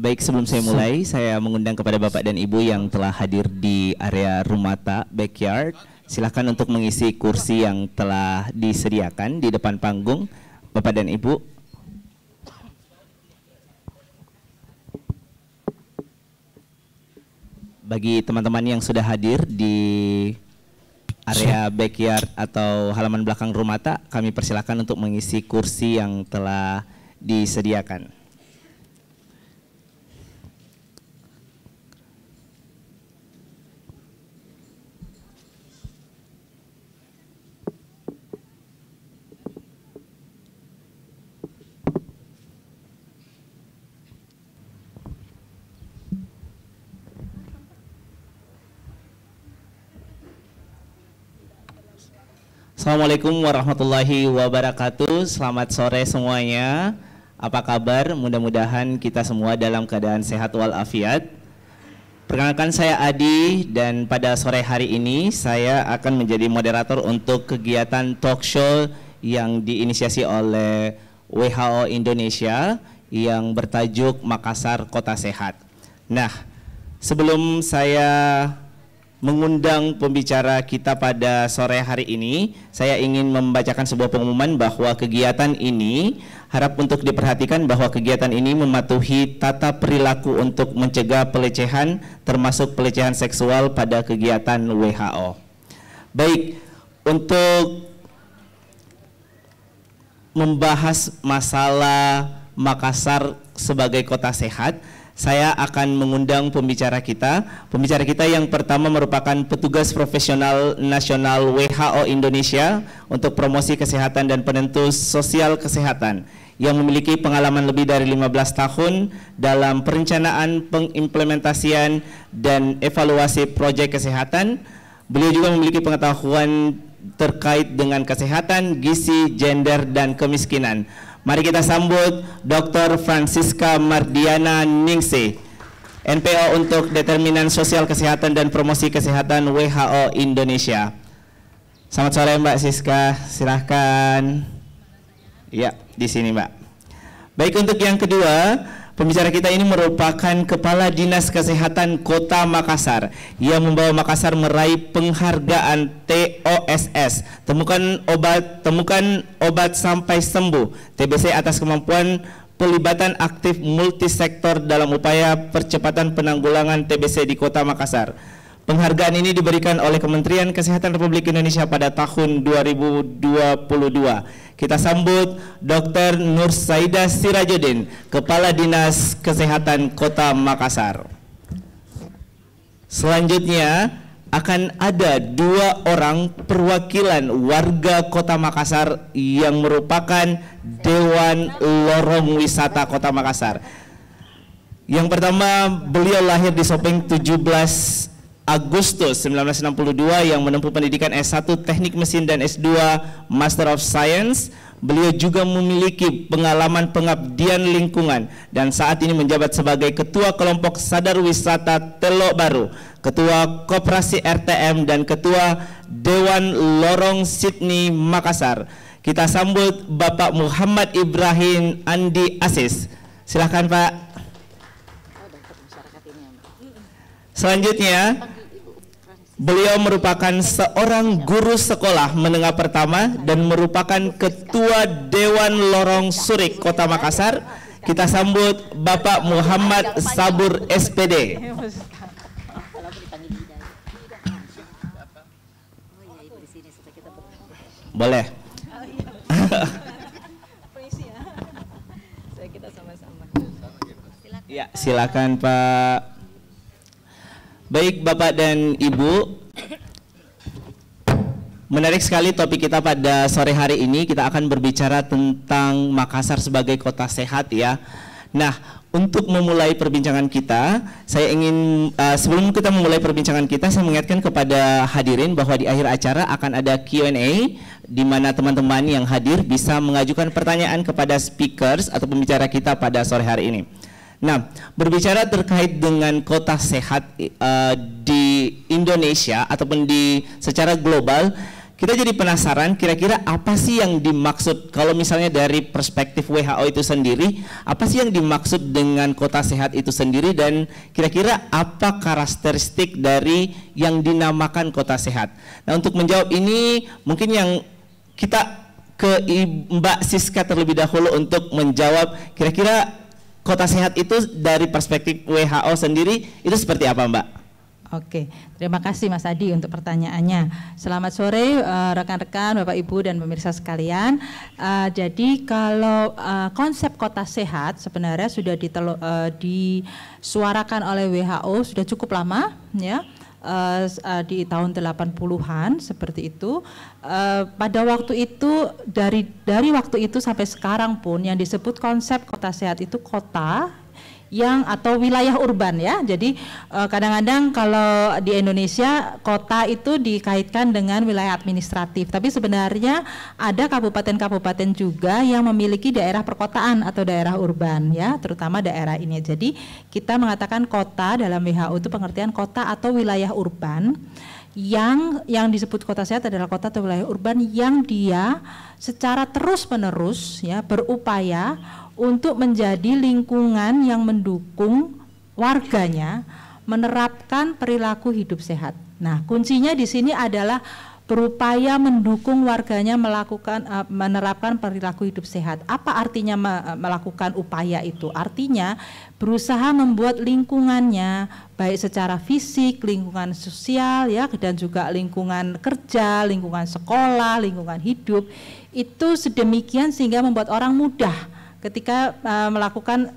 Baik, sebelum saya mulai, saya mengundang kepada Bapak dan Ibu yang telah hadir di area Rumata Backyard. Silakan untuk mengisi kursi yang telah disediakan di depan panggung, Bapak dan Ibu. Bagi teman-teman yang sudah hadir di area backyard atau halaman belakang Rumata, kami persilakan untuk mengisi kursi yang telah disediakan. Assalamualaikum warahmatullahi wabarakatuh. Selamat sore semuanya. Apa kabar? Mudah-mudahan kita semua dalam keadaan sehat walafiat. Perkenalkan, saya Adi, dan pada sore hari ini saya akan menjadi moderator untuk kegiatan talk show yang diinisiasi oleh WHO Indonesia yang bertajuk Makassar Kota Sehat. Nah, sebelum saya mengundang pembicara kita pada sore hari ini, saya ingin membacakan sebuah pengumuman bahwa kegiatan ini harap untuk diperhatikan bahwa kegiatan ini mematuhi tata perilaku untuk mencegah pelecehan, termasuk pelecehan seksual pada kegiatan WHO. Baik, untuk membahas masalah Makassar sebagai kota sehat, saya akan mengundang pembicara kita. Pembicara kita yang pertama merupakan petugas profesional nasional WHO Indonesia untuk promosi kesehatan dan penentu sosial kesehatan yang memiliki pengalaman lebih dari 15 tahun dalam perencanaan, pengimplementasian, dan evaluasi proyek kesehatan. Beliau juga memiliki pengetahuan terkait dengan kesehatan, gizi, gender, dan kemiskinan. Mari kita sambut Dr. Francisca Mardiana Ningsih, NPO untuk Determinan Sosial Kesehatan dan Promosi Kesehatan WHO Indonesia. Selamat sore Mbak Siska, silahkan. Ya, di sini Mbak. Baik, untuk yang kedua, pembicara kita ini merupakan Kepala Dinas Kesehatan Kota Makassar yang membawa Makassar meraih penghargaan TOSS, temukan obat sampai sembuh, TBC, atas kemampuan pelibatan aktif multisektor dalam upaya percepatan penanggulangan TBC di Kota Makassar. Penghargaan ini diberikan oleh Kementerian Kesehatan Republik Indonesia pada tahun 2022. Kita sambut Dr. Nur Saida Sirajuddin, Kepala Dinas Kesehatan Kota Makassar. Selanjutnya akan ada 2 orang perwakilan warga Kota Makassar yang merupakan Dewan Lorong Wisata Kota Makassar. Yang pertama, beliau lahir di Sopeng 17 Agustus 1962 yang menempuh pendidikan S1 Teknik Mesin dan S2 Master of Science. Beliau juga memiliki pengalaman pengabdian lingkungan dan saat ini menjabat sebagai Ketua Kelompok Sadar Wisata Telok Baru, Ketua Koperasi RTM, dan Ketua Dewan Lorong Sydney Makassar. Kita sambut Bapak Muhammad Ibrahim Andi Asis. Silahkan Pak. Selanjutnya, beliau merupakan seorang guru sekolah menengah pertama dan merupakan Ketua Dewan Lorong Surik Kota Makassar. Kita sambut Bapak Muhammad Sabur SPD. Boleh. Ya, silakan Pak. Baik Bapak dan Ibu, menarik sekali topik kita pada sore hari ini. Kita akan berbicara tentang Makassar sebagai kota sehat ya. Nah, untuk memulai perbincangan kita, saya ingin sebelum kita memulai perbincangan kita, saya mengingatkan kepada hadirin bahwa di akhir acara akan ada Q&A di mana teman-teman yang hadir bisa mengajukan pertanyaan kepada speakers atau pembicara kita pada sore hari ini. Nah, berbicara terkait dengan kota sehat di Indonesia ataupun secara global, kita jadi penasaran kira-kira apa sih yang dimaksud kalau misalnya dari perspektif WHO itu sendiri, apa sih yang dimaksud dengan kota sehat itu sendiri dan kira-kira apa karakteristik dari yang dinamakan kota sehat. Nah, untuk menjawab ini mungkin yang kita ke Mbak Siska terlebih dahulu untuk menjawab kira-kira kota sehat itu dari perspektif WHO sendiri itu seperti apa, Mbak? Oke, terima kasih Mas Adi untuk pertanyaannya. Selamat sore rekan-rekan, Bapak Ibu dan pemirsa sekalian. Jadi kalau konsep kota sehat sebenarnya sudah disuarakan oleh WHO sudah cukup lama, ya. Di tahun 80-an seperti itu. Pada waktu itu dari waktu itu sampai sekarang pun yang disebut konsep kota sehat itu kota yang atau wilayah urban, ya. Jadi kadang-kadang kalau di Indonesia kota itu dikaitkan dengan wilayah administratif, tapi sebenarnya ada kabupaten-kabupaten juga yang memiliki daerah perkotaan atau daerah urban, ya, terutama daerah ini. Jadi kita mengatakan kota dalam WHO itu pengertian kota atau wilayah urban yang disebut kota sehat adalah kota atau wilayah urban yang dia secara terus-menerus, ya, berupaya untuk menjadi lingkungan yang mendukung warganya menerapkan perilaku hidup sehat. Nah, kuncinya di sini adalah berupaya mendukung warganya menerapkan perilaku hidup sehat. Apa artinya melakukan upaya itu? Artinya berusaha membuat lingkungannya baik secara fisik, lingkungan sosial, ya, dan juga lingkungan kerja, lingkungan sekolah, lingkungan hidup itu sedemikian sehingga membuat orang mudah ketika melakukan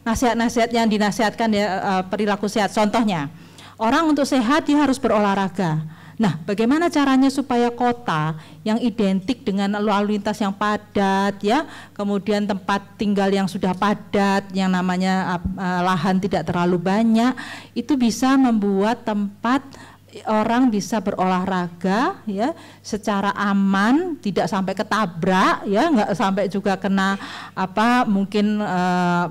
nasihat-nasihat yang dinasihatkan, ya, perilaku sehat. Contohnya, orang untuk sehat dia harus berolahraga. Nah, bagaimana caranya supaya kota yang identik dengan lalu lintas yang padat, ya, kemudian tempat tinggal yang sudah padat, yang namanya lahan tidak terlalu banyak, itu bisa membuat tempat orang bisa berolahraga, ya, secara aman, tidak sampai ketabrak, ya, nggak sampai juga kena mungkin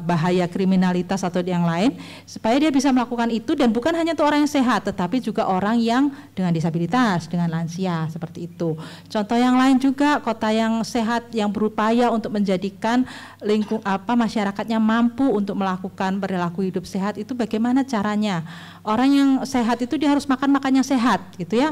bahaya kriminalitas atau yang lain, supaya dia bisa melakukan itu. Dan bukan hanya untuk orang yang sehat, tetapi juga orang yang dengan disabilitas, dengan lansia, seperti itu. Contoh yang lain juga kota yang sehat yang berupaya untuk menjadikan masyarakatnya mampu untuk melakukan perilaku hidup sehat. Itu bagaimana caranya? Orang yang sehat itu dia harus makan yang sehat, gitu, ya.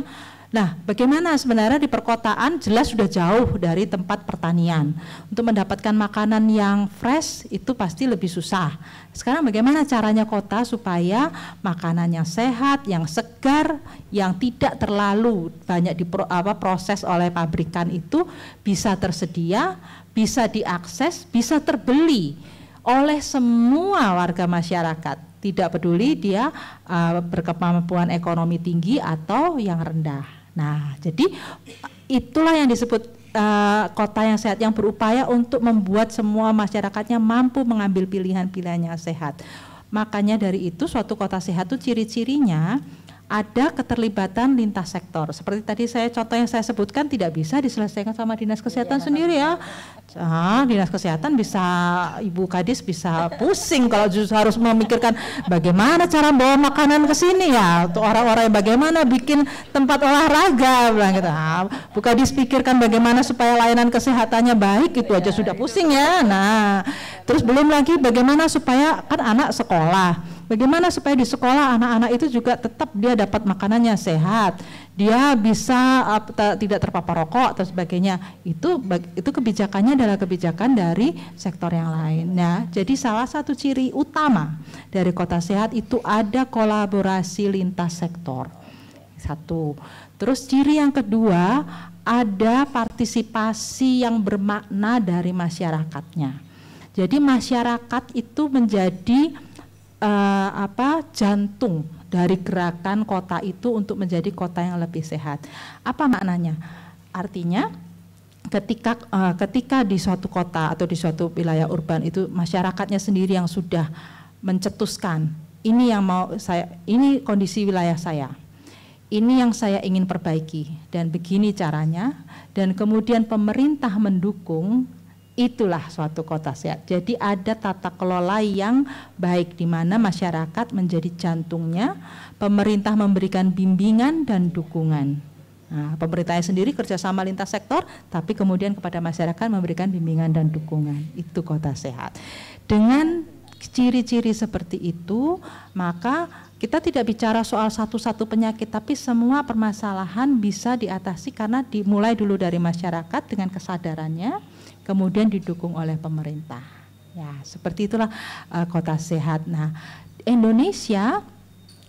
Nah, bagaimana sebenarnya di perkotaan jelas sudah jauh dari tempat pertanian. Untuk mendapatkan makanan yang fresh itu pasti lebih susah. Sekarang bagaimana caranya kota supaya makanan yang sehat, yang segar, yang tidak terlalu banyak diproses oleh pabrikan itu bisa tersedia, bisa diakses, bisa terbeli oleh semua warga masyarakat. Tidak peduli dia berkemampuan ekonomi tinggi atau yang rendah. Nah, jadi itulah yang disebut kota yang sehat, yang berupaya untuk membuat semua masyarakatnya mampu mengambil pilihan-pilihan yang sehat. Makanya dari itu suatu kota sehat itu ciri-cirinya ada keterlibatan lintas sektor. Seperti tadi contoh yang saya sebutkan tidak bisa diselesaikan sama dinas kesehatan sendiri, ya. Dinas kesehatan bisa, Ibu Kadis bisa pusing kalau justru harus memikirkan bagaimana cara bawa makanan ke sini, ya, untuk orang-orang yang bagaimana bikin tempat olahraga, bilang gitu. Bu Kadis pikirkan bagaimana supaya layanan kesehatannya baik, itu aja sudah pusing, ya. Nah, terus belum lagi bagaimana supaya kan anak sekolah. Bagaimana supaya di sekolah anak-anak itu juga tetap dia dapat makanannya sehat, dia bisa tidak terpapar rokok atau sebagainya. Itu kebijakannya adalah kebijakan dari sektor yang lain. Nah, jadi salah satu ciri utama dari kota sehat itu ada kolaborasi lintas sektor. Satu. Terus ciri yang kedua ada partisipasi yang bermakna dari masyarakatnya. Jadi masyarakat itu menjadi jantung dari gerakan kota itu untuk menjadi kota yang lebih sehat. Apa maknanya? Artinya ketika di suatu kota atau di suatu wilayah urban itu masyarakatnya sendiri yang sudah mencetuskan ini kondisi wilayah saya. Ini yang saya ingin perbaiki dan begini caranya, dan kemudian pemerintah mendukung. Itulah suatu kota sehat. Jadi ada tata kelola yang baik di mana masyarakat menjadi jantungnya, pemerintah memberikan bimbingan dan dukungan. Nah, pemerintahnya sendiri kerjasama lintas sektor, tapi kemudian kepada masyarakat memberikan bimbingan dan dukungan. Itu kota sehat. Dengan ciri-ciri seperti itu, maka kita tidak bicara soal satu-satu penyakit, tapi semua permasalahan bisa diatasi karena dimulai dulu dari masyarakat dengan kesadarannya, kemudian didukung oleh pemerintah. Ya, seperti itulah kota sehat. Nah, Indonesia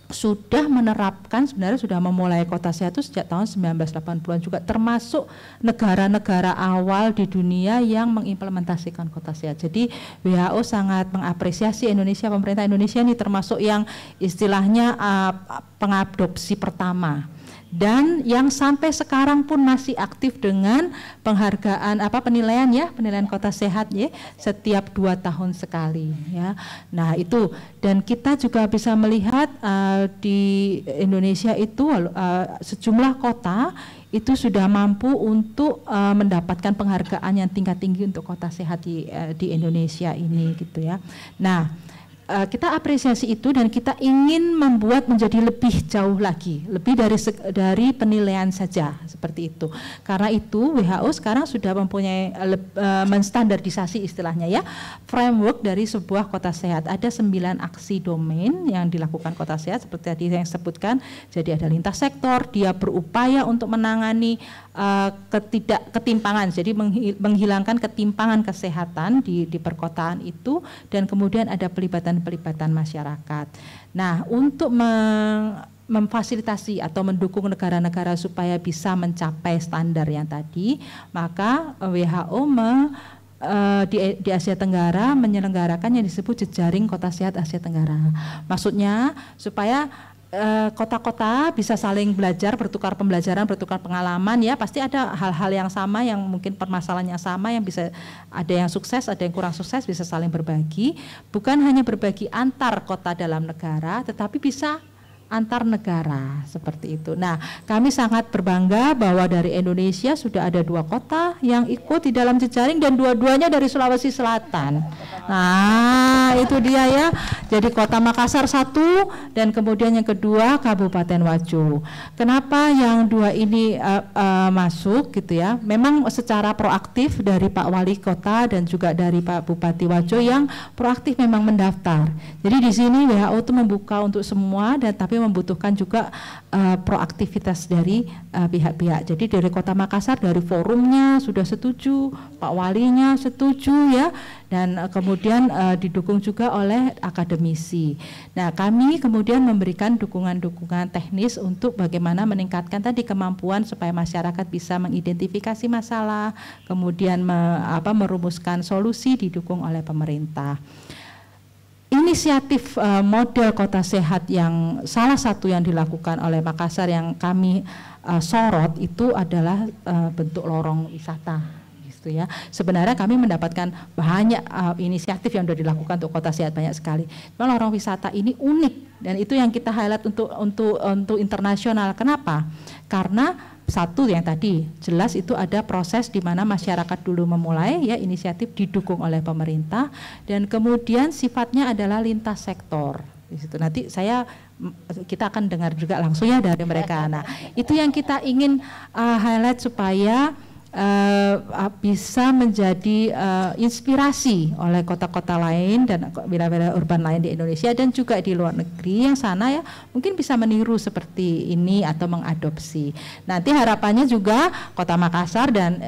sudah menerapkan, sebenarnya sudah memulai kota sehat itu sejak tahun 1980-an juga, termasuk negara-negara awal di dunia yang mengimplementasikan kota sehat. Jadi WHO sangat mengapresiasi Indonesia, pemerintah Indonesia ini termasuk yang istilahnya pengadopsi pertama. Dan yang sampai sekarang pun masih aktif dengan penghargaan penilaian kota sehat ya, setiap 2 tahun sekali ya. Nah itu, dan kita juga bisa melihat di Indonesia itu sejumlah kota itu sudah mampu untuk mendapatkan penghargaan yang tingkat tinggi untuk kota sehat di Indonesia ini gitu ya. Nah, kita apresiasi itu dan kita ingin membuat menjadi lebih jauh lagi, lebih dari penilaian saja seperti itu. Karena itu WHO sekarang sudah mempunyai menstandardisasi istilahnya ya, framework dari sebuah kota sehat. Ada 9 aksi domain yang dilakukan kota sehat seperti tadi yang sebutkan. Jadi ada lintas sektor, dia berupaya untuk menangani ketimpangan, jadi menghilangkan ketimpangan kesehatan di perkotaan itu, dan kemudian ada pelibatan masyarakat. Nah, untuk memfasilitasi atau mendukung negara-negara supaya bisa mencapai standar yang tadi, maka WHO di Asia Tenggara menyelenggarakan yang disebut jejaring kota sehat Asia Tenggara. Maksudnya supaya kota-kota bisa saling belajar, bertukar pembelajaran, bertukar pengalaman ya, pasti ada hal-hal yang sama, yang mungkin permasalahan yang sama, yang bisa ada yang sukses, ada yang kurang sukses, bisa saling berbagi, bukan hanya berbagi antar kota dalam negara, tetapi bisa antar negara seperti itu. Nah, kami sangat berbangga bahwa dari Indonesia sudah ada 2 kota yang ikut di dalam jejaring dan dua-duanya dari Sulawesi Selatan. Nah, itu dia ya. Jadi kota Makassar 1 dan kemudian yang kedua Kabupaten Wajo. Kenapa yang 2 ini masuk gitu ya? Memang secara proaktif dari Pak Wali Kota dan juga dari Pak Bupati Wajo yang proaktif memang mendaftar. Jadi di sini WHO itu membuka untuk semua, dan tapi membutuhkan juga proaktivitas dari pihak-pihak. Jadi dari Kota Makassar, dari forumnya sudah setuju, Pak Walinya setuju ya, dan kemudian didukung juga oleh akademisi. Nah, kami kemudian memberikan dukungan-dukungan teknis untuk bagaimana meningkatkan tadi kemampuan supaya masyarakat bisa mengidentifikasi masalah, kemudian merumuskan solusi didukung oleh pemerintah. Inisiatif model kota sehat yang salah satu yang dilakukan oleh Makassar yang kami sorot itu adalah bentuk lorong wisata gitu ya. Sebenarnya kami mendapatkan banyak inisiatif yang sudah dilakukan untuk kota sehat, banyak sekali. Memang lorong wisata ini unik, dan itu yang kita highlight untuk internasional. Kenapa? Karena satu yang tadi jelas itu ada proses di mana masyarakat dulu memulai ya, inisiatif didukung oleh pemerintah, dan kemudian sifatnya adalah lintas sektor. Di situ nanti kita akan dengar juga langsung ya dari mereka. Nah, itu yang kita ingin highlight supaya bisa menjadi inspirasi oleh kota-kota lain dan wilayah-wilayah urban lain di Indonesia dan juga di luar negeri yang sana ya, mungkin bisa meniru seperti ini atau mengadopsi. Nanti harapannya juga Kota Makassar dan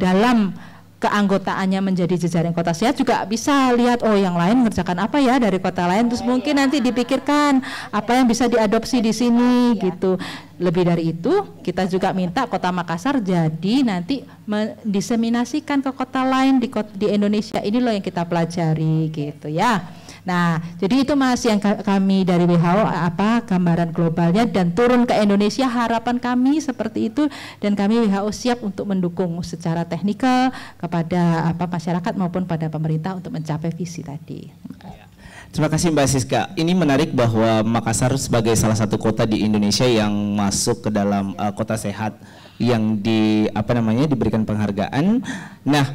dalam keanggotaannya menjadi jejaring kota sehat juga bisa lihat, oh yang lain mengerjakan apa ya dari kota lain, terus mungkin nanti dipikirkan apa yang bisa diadopsi di sini gitu. Lebih dari itu, kita juga minta Kota Makassar jadi nanti mendiseminasikan ke kota lain di Indonesia. Ini loh yang kita pelajari gitu ya. Nah, jadi itu Mas yang kami dari WHO gambaran globalnya, dan turun ke Indonesia harapan kami seperti itu, dan kami WHO siap untuk mendukung secara teknikal kepada masyarakat maupun pada pemerintah untuk mencapai visi tadi. Terima kasih Mbak Siska. Ini menarik bahwa Makassar sebagai salah satu kota di Indonesia yang masuk ke dalam kota sehat yang diberikan penghargaan. Nah,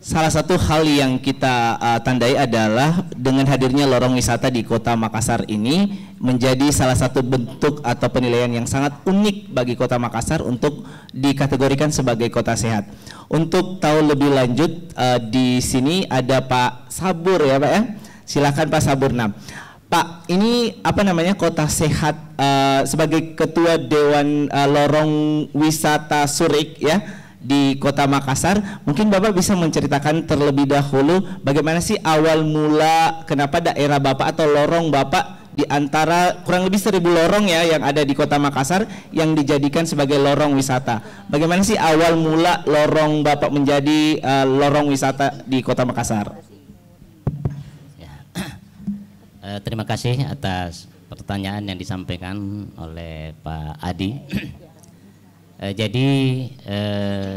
Salah satu hal yang kita tandai adalah dengan hadirnya lorong wisata di Kota Makassar ini menjadi salah satu bentuk atau penilaian yang sangat unik bagi Kota Makassar untuk dikategorikan sebagai kota sehat. Untuk tahu lebih lanjut di sini ada Pak Sabur ya Pak ya. Silakan Pak Saburna. Pak, ini apa namanya kota sehat sebagai Ketua Dewan Lorong Wisata Surik ya di Kota Makassar, mungkin Bapak bisa menceritakan terlebih dahulu bagaimana sih awal mula kenapa daerah Bapak atau lorong Bapak di antara kurang lebih 1.000 lorong ya yang ada di Kota Makassar yang dijadikan sebagai lorong wisata. Bagaimana sih awal mula lorong Bapak menjadi lorong wisata di Kota Makassar? Ya. Terima kasih atas pertanyaan yang disampaikan oleh Pak Adi. Jadi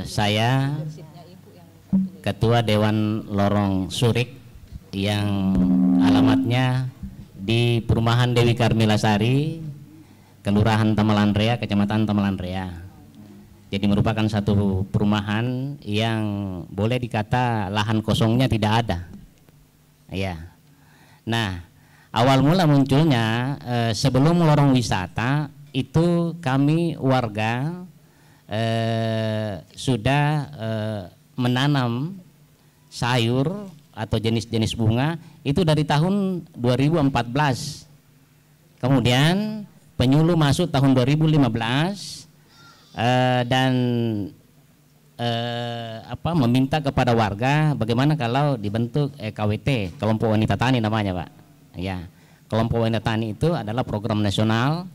saya Ketua Dewan Lorong Surik yang alamatnya di Perumahan Dewi Karmilasari, Kelurahan Tamalanrea, Kecamatan Tamalanrea. Jadi merupakan satu perumahan yang boleh dikata lahan kosongnya tidak ada. Ya. Nah, awal mula munculnya sebelum lorong wisata itu kami warga sudah menanam sayur atau jenis-jenis bunga itu dari tahun 2014. Kemudian penyuluh masuk tahun 2015 dan meminta kepada warga bagaimana kalau dibentuk KWT, kelompok wanita tani namanya Pak. Ya, kelompok wanita tani itu adalah program nasional.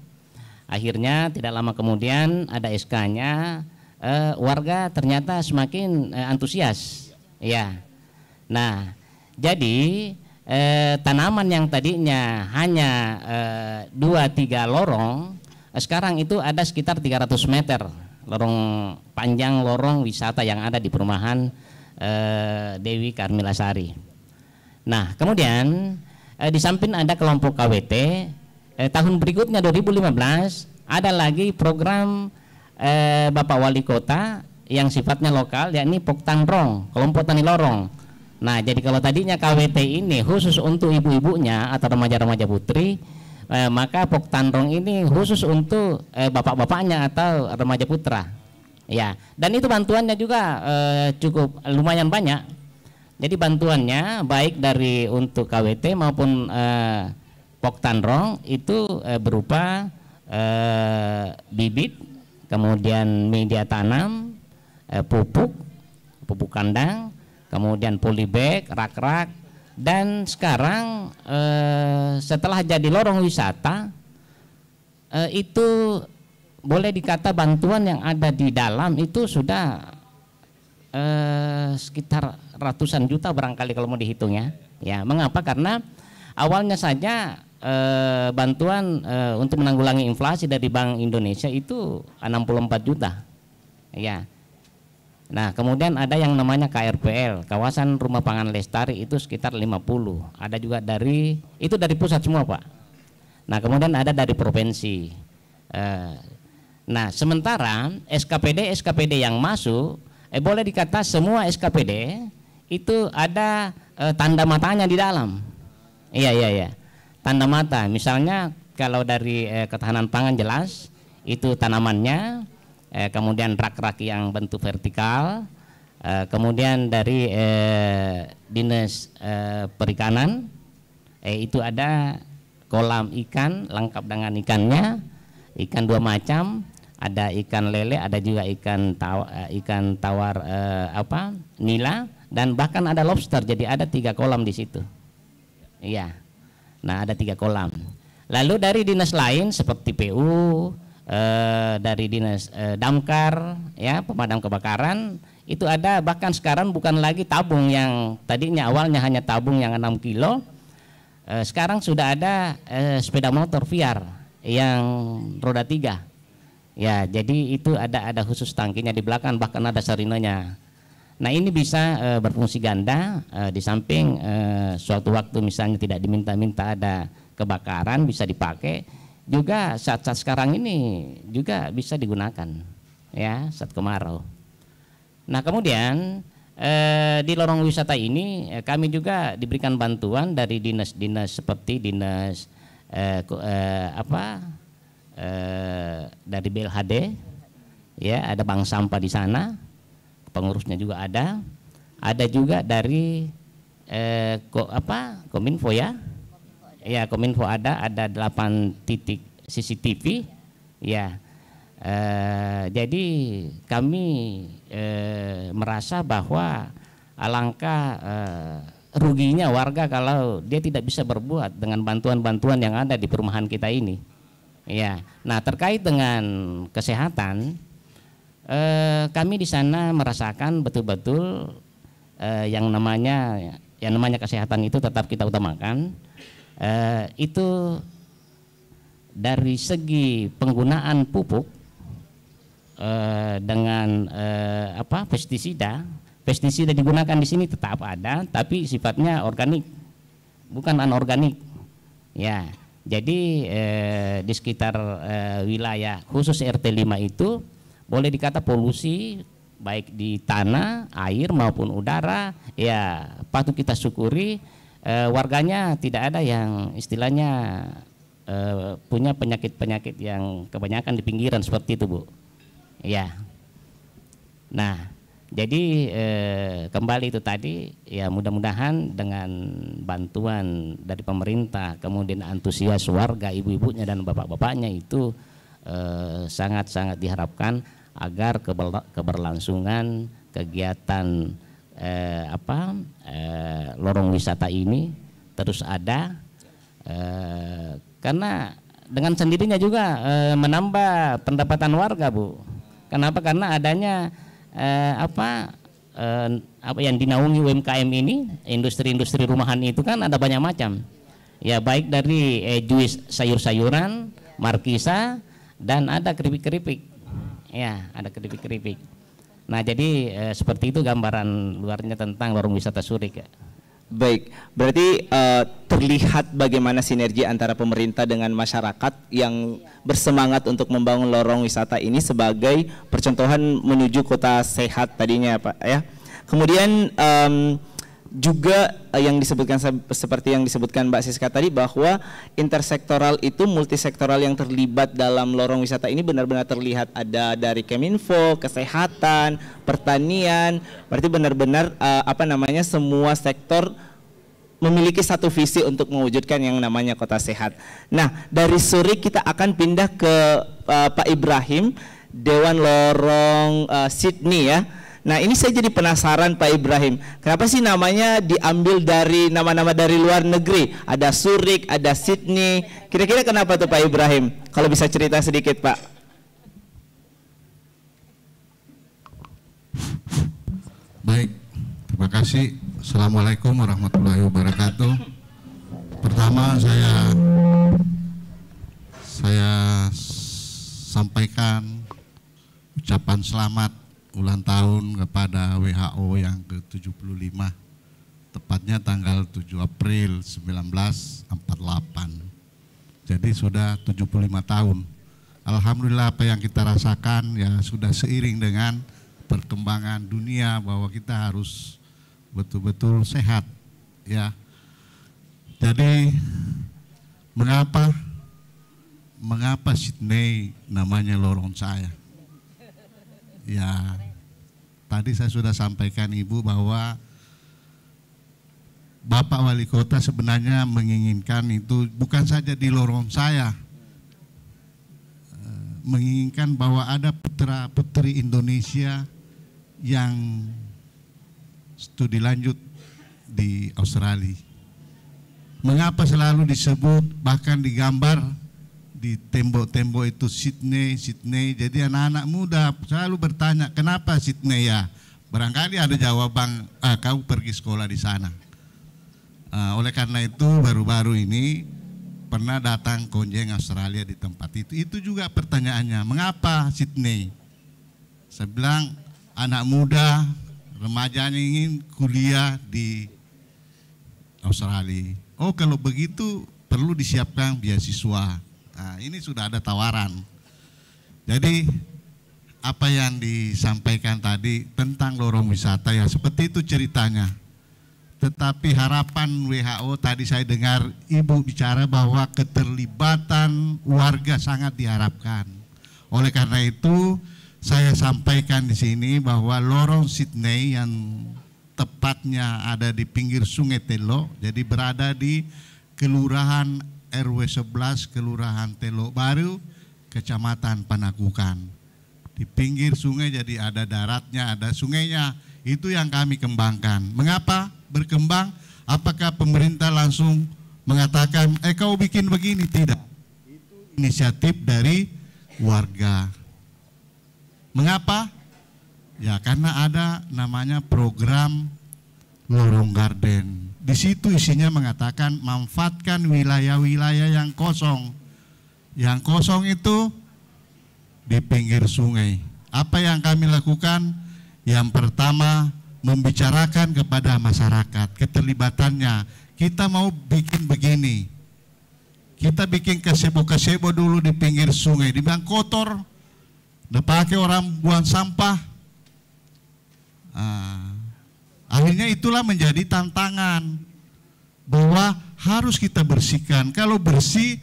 Akhirnya tidak lama kemudian ada SK-nya, warga ternyata semakin antusias. Ya, nah jadi tanaman yang tadinya hanya 2-3 lorong, sekarang itu ada sekitar 300 meter lorong panjang lorong wisata yang ada di perumahan Dewi Karmilasari. Nah kemudian di samping ada kelompok KWT. Tahun berikutnya 2015 ada lagi program Bapak Wali Kota yang sifatnya lokal, yakni Poktanrong, kelompok tani lorong. Nah jadi kalau tadinya KWT ini khusus untuk ibu-ibunya atau remaja-remaja putri, maka Poktanrong ini khusus untuk bapak-bapaknya atau remaja putra. Ya, dan itu bantuannya juga cukup lumayan banyak. Jadi bantuannya baik dari untuk KWT maupun Poktanrong itu berupa bibit, kemudian media tanam, pupuk kandang, kemudian polybag, rak-rak, dan sekarang setelah jadi lorong wisata itu boleh dikata bantuan yang ada di dalam itu sudah sekitar ratusan juta barangkali kalau mau dihitung ya. Ya, mengapa? Karena awalnya saja bantuan untuk menanggulangi inflasi dari Bank Indonesia itu 64 juta. Ya. Nah, kemudian ada yang namanya KRPL, Kawasan Rumah Pangan Lestari itu sekitar 50. Ada juga dari pusat semua, Pak. Nah, kemudian ada dari provinsi. Nah, sementara SKPD yang masuk boleh dikata semua SKPD itu ada tanda matanya di dalam. Iya. Tanda mata, misalnya kalau dari ketahanan pangan jelas itu tanamannya, kemudian rak-rak yang bentuk vertikal, kemudian dari dinas perikanan itu ada kolam ikan lengkap dengan ikannya, ikan 2 macam, ada ikan lele, ada juga ikan tawar nila, dan bahkan ada lobster. Jadi ada 3 kolam di situ. Iya. Nah, ada 3 kolam. Lalu dari dinas lain seperti PU, dari dinas damkar, ya, pemadam kebakaran, itu ada bahkan sekarang bukan lagi tabung yang tadinya awalnya hanya tabung yang 6 kilo, sekarang sudah ada sepeda motor VR yang roda 3. Ya, jadi itu ada khusus tangkinya di belakang, bahkan ada sarinonya. Nah, ini bisa berfungsi ganda, di samping suatu waktu misalnya tidak diminta-minta ada kebakaran bisa dipakai, juga saat-saat sekarang ini juga bisa digunakan ya saat kemarau. Nah, kemudian di lorong wisata ini kami juga diberikan bantuan dari dinas-dinas seperti dinas dari BLHD, ya, ada bank sampah di sana, pengurusnya juga ada juga dari Kominfo, ya, Kominfo ada 8 titik CCTV, ya. Jadi kami merasa bahwa alangkah ruginya warga kalau dia tidak bisa berbuat dengan bantuan-bantuan yang ada di perumahan kita ini. Ya, nah terkait dengan kesehatan, kami di sana merasakan betul-betul yang namanya kesehatan itu tetap kita utamakan. Itu dari segi penggunaan pupuk dengan pestisida digunakan di sini tetap ada, tapi sifatnya organik, bukan anorganik, ya. Jadi di sekitar wilayah khusus RT 5 itu boleh dikata polusi baik di tanah, air maupun udara, ya patut kita syukuri. Warganya tidak ada yang istilahnya punya penyakit-penyakit yang kebanyakan di pinggiran seperti itu, Bu. Ya. Nah, jadi kembali itu tadi, ya mudah-mudahan dengan bantuan dari pemerintah, kemudian antusias warga, ibu-ibunya dan bapak-bapaknya itu sangat-sangat diharapkan agar keberlangsungan kegiatan lorong wisata ini terus ada, karena dengan sendirinya juga menambah pendapatan warga, Bu. Kenapa? Karena adanya yang dinaungi UMKM ini, industri-industri rumahan itu kan ada banyak macam, ya, baik dari juis sayur-sayuran, markisa, dan ada keripik-keripik, ya, ada keripik-keripik. Nah, jadi seperti itu gambaran luarnya tentang lorong wisata Surik, ya. Baik, berarti terlihat bagaimana sinergi antara pemerintah dengan masyarakat yang bersemangat untuk membangun lorong wisata ini sebagai percontohan menuju kota sehat tadinya, Pak, ya. Kemudian juga yang disebutkan seperti yang disebutkan Mbak Siska tadi, bahwa intersektoral itu multisektoral yang terlibat dalam lorong wisata ini benar-benar terlihat, ada dari Keminfo, kesehatan, pertanian, berarti benar-benar semua sektor memiliki satu visi untuk mewujudkan yang namanya kota sehat. Nah, dari Surik kita akan pindah ke Pak Ibrahim, Dewan Lorong Sydney, ya. Nah, ini saya jadi penasaran, Pak Ibrahim, kenapa sih namanya diambil dari nama-nama dari luar negeri? Ada Surik, ada Sydney. Kira-kira kenapa tuh, Pak Ibrahim? Kalau bisa cerita sedikit, Pak. Baik, terima kasih. Assalamualaikum warahmatullahi wabarakatuh. Pertama saya sampaikan ucapan selamat ulang tahun kepada WHO yang ke-75, tepatnya tanggal 7 April 1948. Jadi sudah 75 tahun. Alhamdulillah, apa yang kita rasakan ya sudah seiring dengan perkembangan dunia bahwa kita harus betul-betul sehat, ya. Jadi mengapa Sydney namanya lorong saya? Ya, tadi saya sudah sampaikan Ibu bahwa Bapak Wali Kota sebenarnya menginginkan itu bukan saja di lorong saya, menginginkan bahwa ada putra-putri Indonesia yang studi lanjut di Australia. Mengapa selalu disebut, bahkan digambar di tembok-tembok itu Sydney. Jadi anak-anak muda selalu bertanya, kenapa Sydney ya? Barangkali ada jawaban, kamu pergi sekolah di sana. Oleh karena itu baru-baru ini pernah datang konjeng Australia di tempat itu. Itu juga pertanyaannya, mengapa Sydney? Saya bilang anak muda, remajanya ingin kuliah di Australia. Oh, kalau begitu perlu disiapkan beasiswa. Nah, ini sudah ada tawaran. Jadi apa yang disampaikan tadi tentang lorong wisata ya seperti itu ceritanya. Tetapi harapan WHO tadi saya dengar Ibu bicara bahwa keterlibatan warga sangat diharapkan. Oleh karena itu saya sampaikan di sini bahwa lorong Sydney yang tepatnya ada di pinggir Sungai Teluk, jadi berada di Kelurahan RW 11 Kelurahan Teluk Baru, Kecamatan Panakukan. Di pinggir sungai jadi ada daratnya, ada sungainya. Itu yang kami kembangkan. Mengapa berkembang? Apakah pemerintah langsung mengatakan, kau bikin begini? Tidak. Itu inisiatif dari warga. Mengapa? Ya karena ada namanya program Lorong Garden. Di situ isinya mengatakan manfaatkan wilayah-wilayah yang kosong. Yang kosong itu di pinggir sungai. Apa yang kami lakukan? Yang pertama, membicarakan kepada masyarakat, keterlibatannya. Kita mau bikin begini. Kita bikin gazebo dulu di pinggir sungai, dibilang kotor. Udah pakai orang buang sampah. Akhirnya itulah menjadi tantangan bahwa harus kita bersihkan. Kalau bersih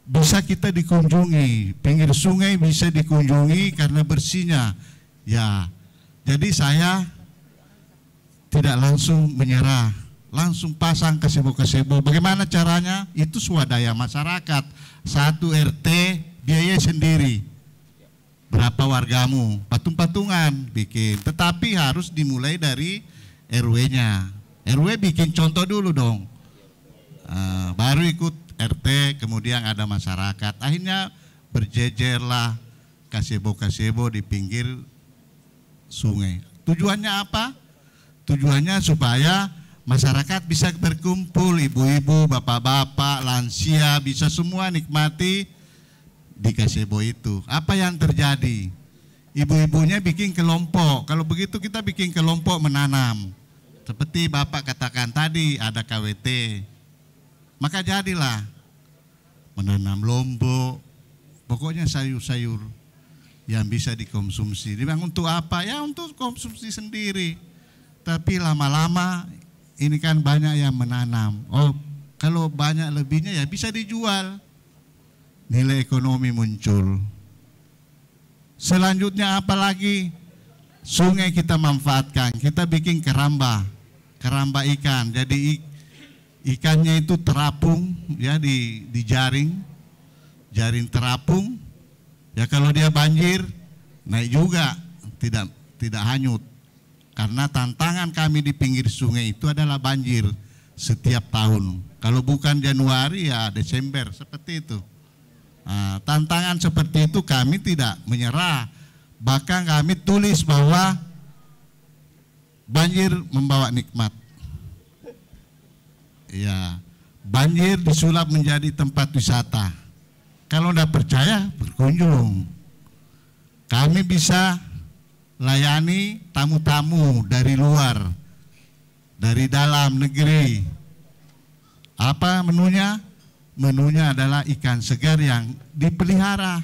bisa kita dikunjungi, pinggir sungai bisa dikunjungi karena bersihnya. Ya, jadi saya tidak langsung menyerah, langsung pasang gazebo. Bagaimana caranya? Itu swadaya masyarakat. 1 RT biaya sendiri. Berapa wargamu? Patung-patungan bikin. Tetapi harus dimulai dari RW-nya. RW bikin contoh dulu dong. Baru ikut RT, kemudian ada masyarakat. Akhirnya berjejerlah gazebo di pinggir sungai. Tujuannya apa? Tujuannya supaya masyarakat bisa berkumpul, ibu-ibu, bapak-bapak, lansia, bisa semua nikmati di gazebo itu. Apa yang terjadi? Ibu-ibunya bikin kelompok. Kalau begitu kita bikin kelompok menanam. Seperti Bapak katakan tadi, ada KWT. Maka jadilah menanam lombok, pokoknya sayur-sayur yang bisa dikonsumsi. Dibilang untuk apa? Ya untuk konsumsi sendiri. Tapi lama-lama ini kan banyak yang menanam. Oh, kalau banyak lebihnya ya bisa dijual. Nilai ekonomi muncul. Selanjutnya apa lagi? Sungai kita manfaatkan. Kita bikin keramba ikan. Jadi ikannya itu terapung ya di jaring terapung. Ya kalau dia banjir naik juga, tidak hanyut. Karena tantangan kami di pinggir sungai itu adalah banjir setiap tahun. Kalau bukan Januari ya Desember, seperti itu. Nah, tantangan seperti itu kami tidak menyerah. Bahkan kami tulis bahwa banjir membawa nikmat. Ya, banjir disulap menjadi tempat wisata. Kalau tidak percaya, berkunjung. Kami bisa layani tamu-tamu dari luar, dari dalam negeri. Apa menunya? Menunya adalah ikan segar yang dipelihara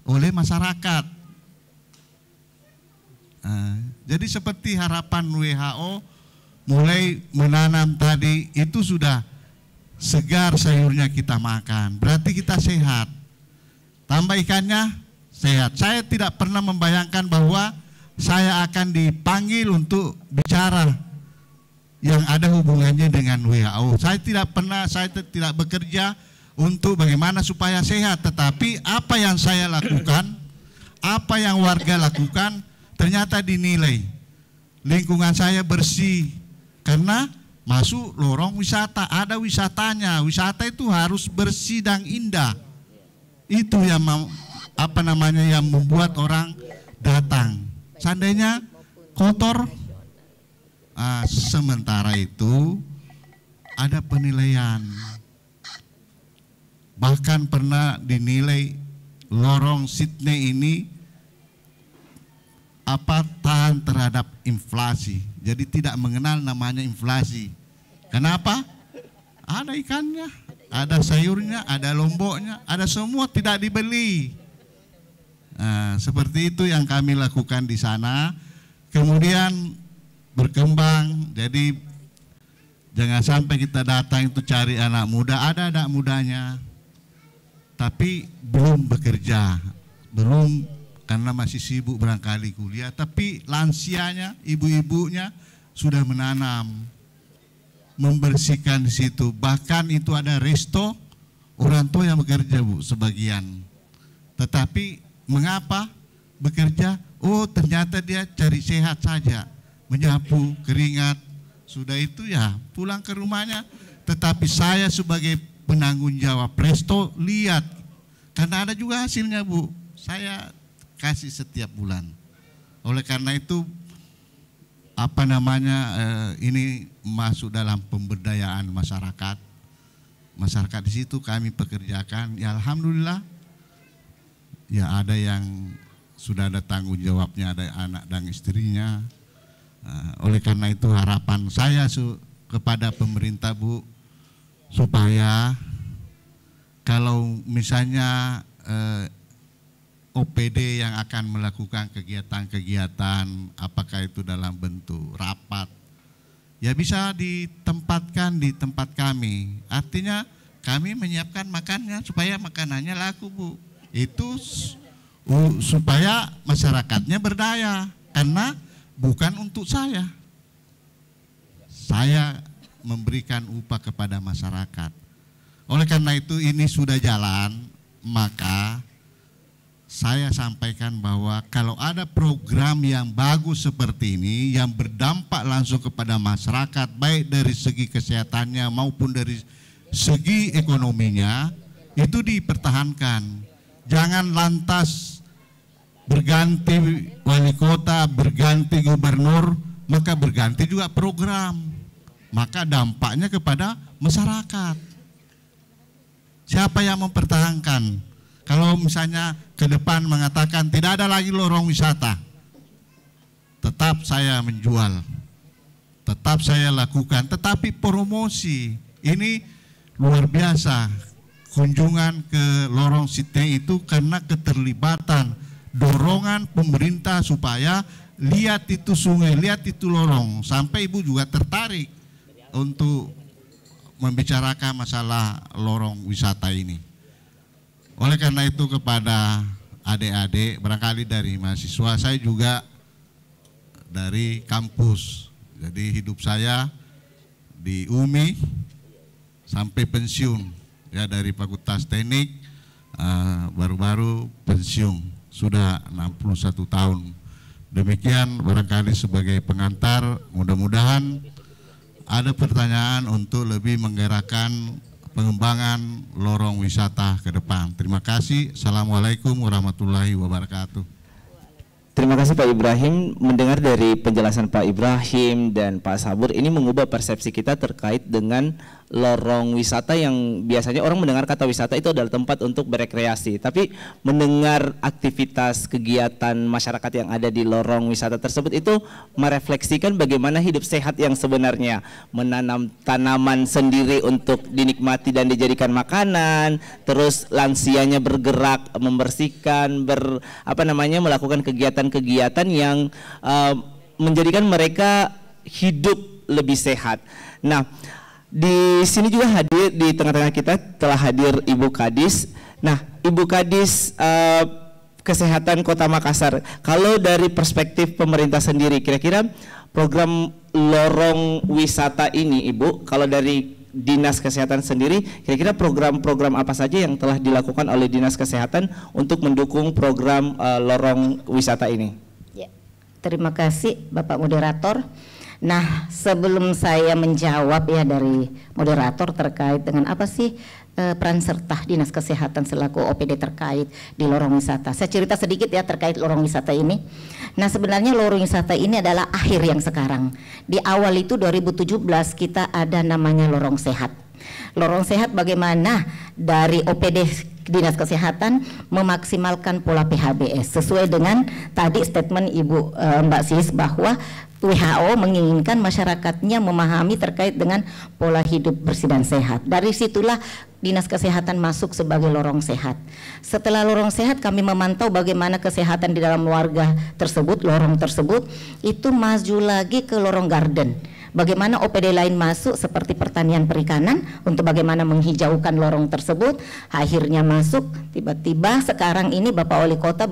oleh masyarakat. Jadi seperti harapan WHO mulai menanam tadi itu sudah segar sayurnya kita makan. Berarti kita sehat. Tambah ikannya sehat. Saya tidak pernah membayangkan bahwa saya akan dipanggil untuk bicara yang ada hubungannya dengan WHO. Saya tidak bekerja untuk bagaimana supaya sehat, tetapi apa yang saya lakukan, apa yang warga lakukan, ternyata dinilai. Lingkungan saya bersih, karena masuk lorong wisata, ada wisatanya. Wisata itu harus bersih dan indah. Itu yang yang membuat orang datang. Seandainya kotor, sementara itu ada penilaian. Bahkan pernah dinilai lorong Sydney ini tahan terhadap inflasi. Jadi tidak mengenal namanya inflasi. Kenapa? Ada ikannya, ada sayurnya, ada lomboknya, ada semua, tidak dibeli. Seperti itu yang kami lakukan di sana. Kemudian berkembang, jadi jangan sampai kita datang itu cari anak muda, ada anak mudanya, tapi belum bekerja, belum, karena masih sibuk barangkali kuliah, tapi lansianya, ibu-ibunya sudah menanam, membersihkan di situ. Bahkan itu ada resto, orang tua yang bekerja, Bu, sebagian. Tetapi mengapa bekerja? Oh, ternyata dia cari sehat saja, menyapu keringat, sudah itu ya pulang ke rumahnya. Tetapi saya sebagai penanggung jawab resto lihat, karena ada juga hasilnya, Bu, saya kasih setiap bulan. Oleh karena itu ini masuk dalam pemberdayaan masyarakat. Masyarakat di situ kami pekerjakan, ya alhamdulillah, ya ada yang sudah ada tanggung jawabnya, ada anak dan istrinya. Oleh karena itu harapan saya kepada pemerintah, Bu, supaya kalau misalnya OPD yang akan melakukan kegiatan-kegiatan, apakah itu dalam bentuk rapat, ya bisa ditempatkan di tempat kami. Artinya kami menyiapkan makannya supaya makanannya laku, Bu. Itu supaya masyarakatnya berdaya, karena bukan untuk saya memberikan upah kepada masyarakat. Oleh karena itu ini sudah jalan, maka saya sampaikan bahwa kalau ada program yang bagus seperti ini, yang berdampak langsung kepada masyarakat, baik dari segi kesehatannya maupun dari segi ekonominya, itu dipertahankan. Jangan lantas berganti wali kota, berganti gubernur, maka berganti juga program. Maka dampaknya kepada masyarakat. Siapa yang mempertahankan? Kalau misalnya ke depan mengatakan tidak ada lagi lorong wisata, tetap saya menjual, tetap saya lakukan, tetapi promosi ini luar biasa. Kunjungan ke lorong Sydney itu karena keterlibatan, dorongan pemerintah supaya lihat itu sungai, lihat itu lorong, sampai ibu juga tertarik untuk membicarakan masalah lorong wisata ini. Oleh karena itu kepada adik-adik, barangkali dari mahasiswa, saya juga dari kampus. Jadi hidup saya di UMI sampai pensiun, ya dari Fakultas Teknik, baru-baru pensiun, sudah 61 tahun. Demikian barangkali sebagai pengantar, mudah-mudahan ada pertanyaan untuk lebih menggerakkan pengembangan lorong wisata ke depan. Terima kasih. Assalamualaikum warahmatullahi wabarakatuh. Terima kasih Pak Ibrahim. Mendengar dari penjelasan Pak Ibrahim dan Pak Sabur, ini mengubah persepsi kita terkait dengan lorong wisata yang biasanya orang mendengar kata wisata itu adalah tempat untuk berekreasi. Tapi mendengar aktivitas kegiatan masyarakat yang ada di lorong wisata tersebut itu merefleksikan bagaimana hidup sehat yang sebenarnya. Menanam tanaman sendiri untuk dinikmati dan dijadikan makanan, terus lansianya bergerak, membersihkan, melakukan kegiatan-kegiatan yang menjadikan mereka hidup lebih sehat. Nah, di sini juga hadir, di tengah-tengah kita telah hadir Ibu Kadis. Nah, Ibu Kadis Kesehatan Kota Makassar, kalau dari perspektif pemerintah sendiri, kira-kira program lorong wisata ini, Ibu, kalau dari Dinas Kesehatan sendiri, kira-kira program-program apa saja yang telah dilakukan oleh Dinas Kesehatan untuk mendukung program lorong wisata ini? Ya, terima kasih Bapak Moderator. Nah, sebelum saya menjawab ya dari moderator terkait dengan apa sih peran serta Dinas Kesehatan selaku OPD terkait di lorong wisata, saya cerita sedikit ya terkait lorong wisata ini. Nah, sebenarnya lorong wisata ini adalah akhir yang sekarang. Di awal itu 2017 kita ada namanya lorong sehat. Lorong sehat bagaimana dari OPD Dinas Kesehatan memaksimalkan pola PHBS sesuai dengan tadi statement Ibu Mbak Sis bahwa WHO menginginkan masyarakatnya memahami terkait dengan pola hidup bersih dan sehat. Dari situlah Dinas Kesehatan masuk sebagai lorong sehat. Setelah lorong sehat kami memantau bagaimana kesehatan di dalam warga tersebut, lorong tersebut, itu maju lagi ke lorong garden. Bagaimana OPD lain masuk seperti pertanian perikanan untuk bagaimana menghijaukan lorong tersebut. Akhirnya masuk, tiba-tiba sekarang ini Bapak Wali Kota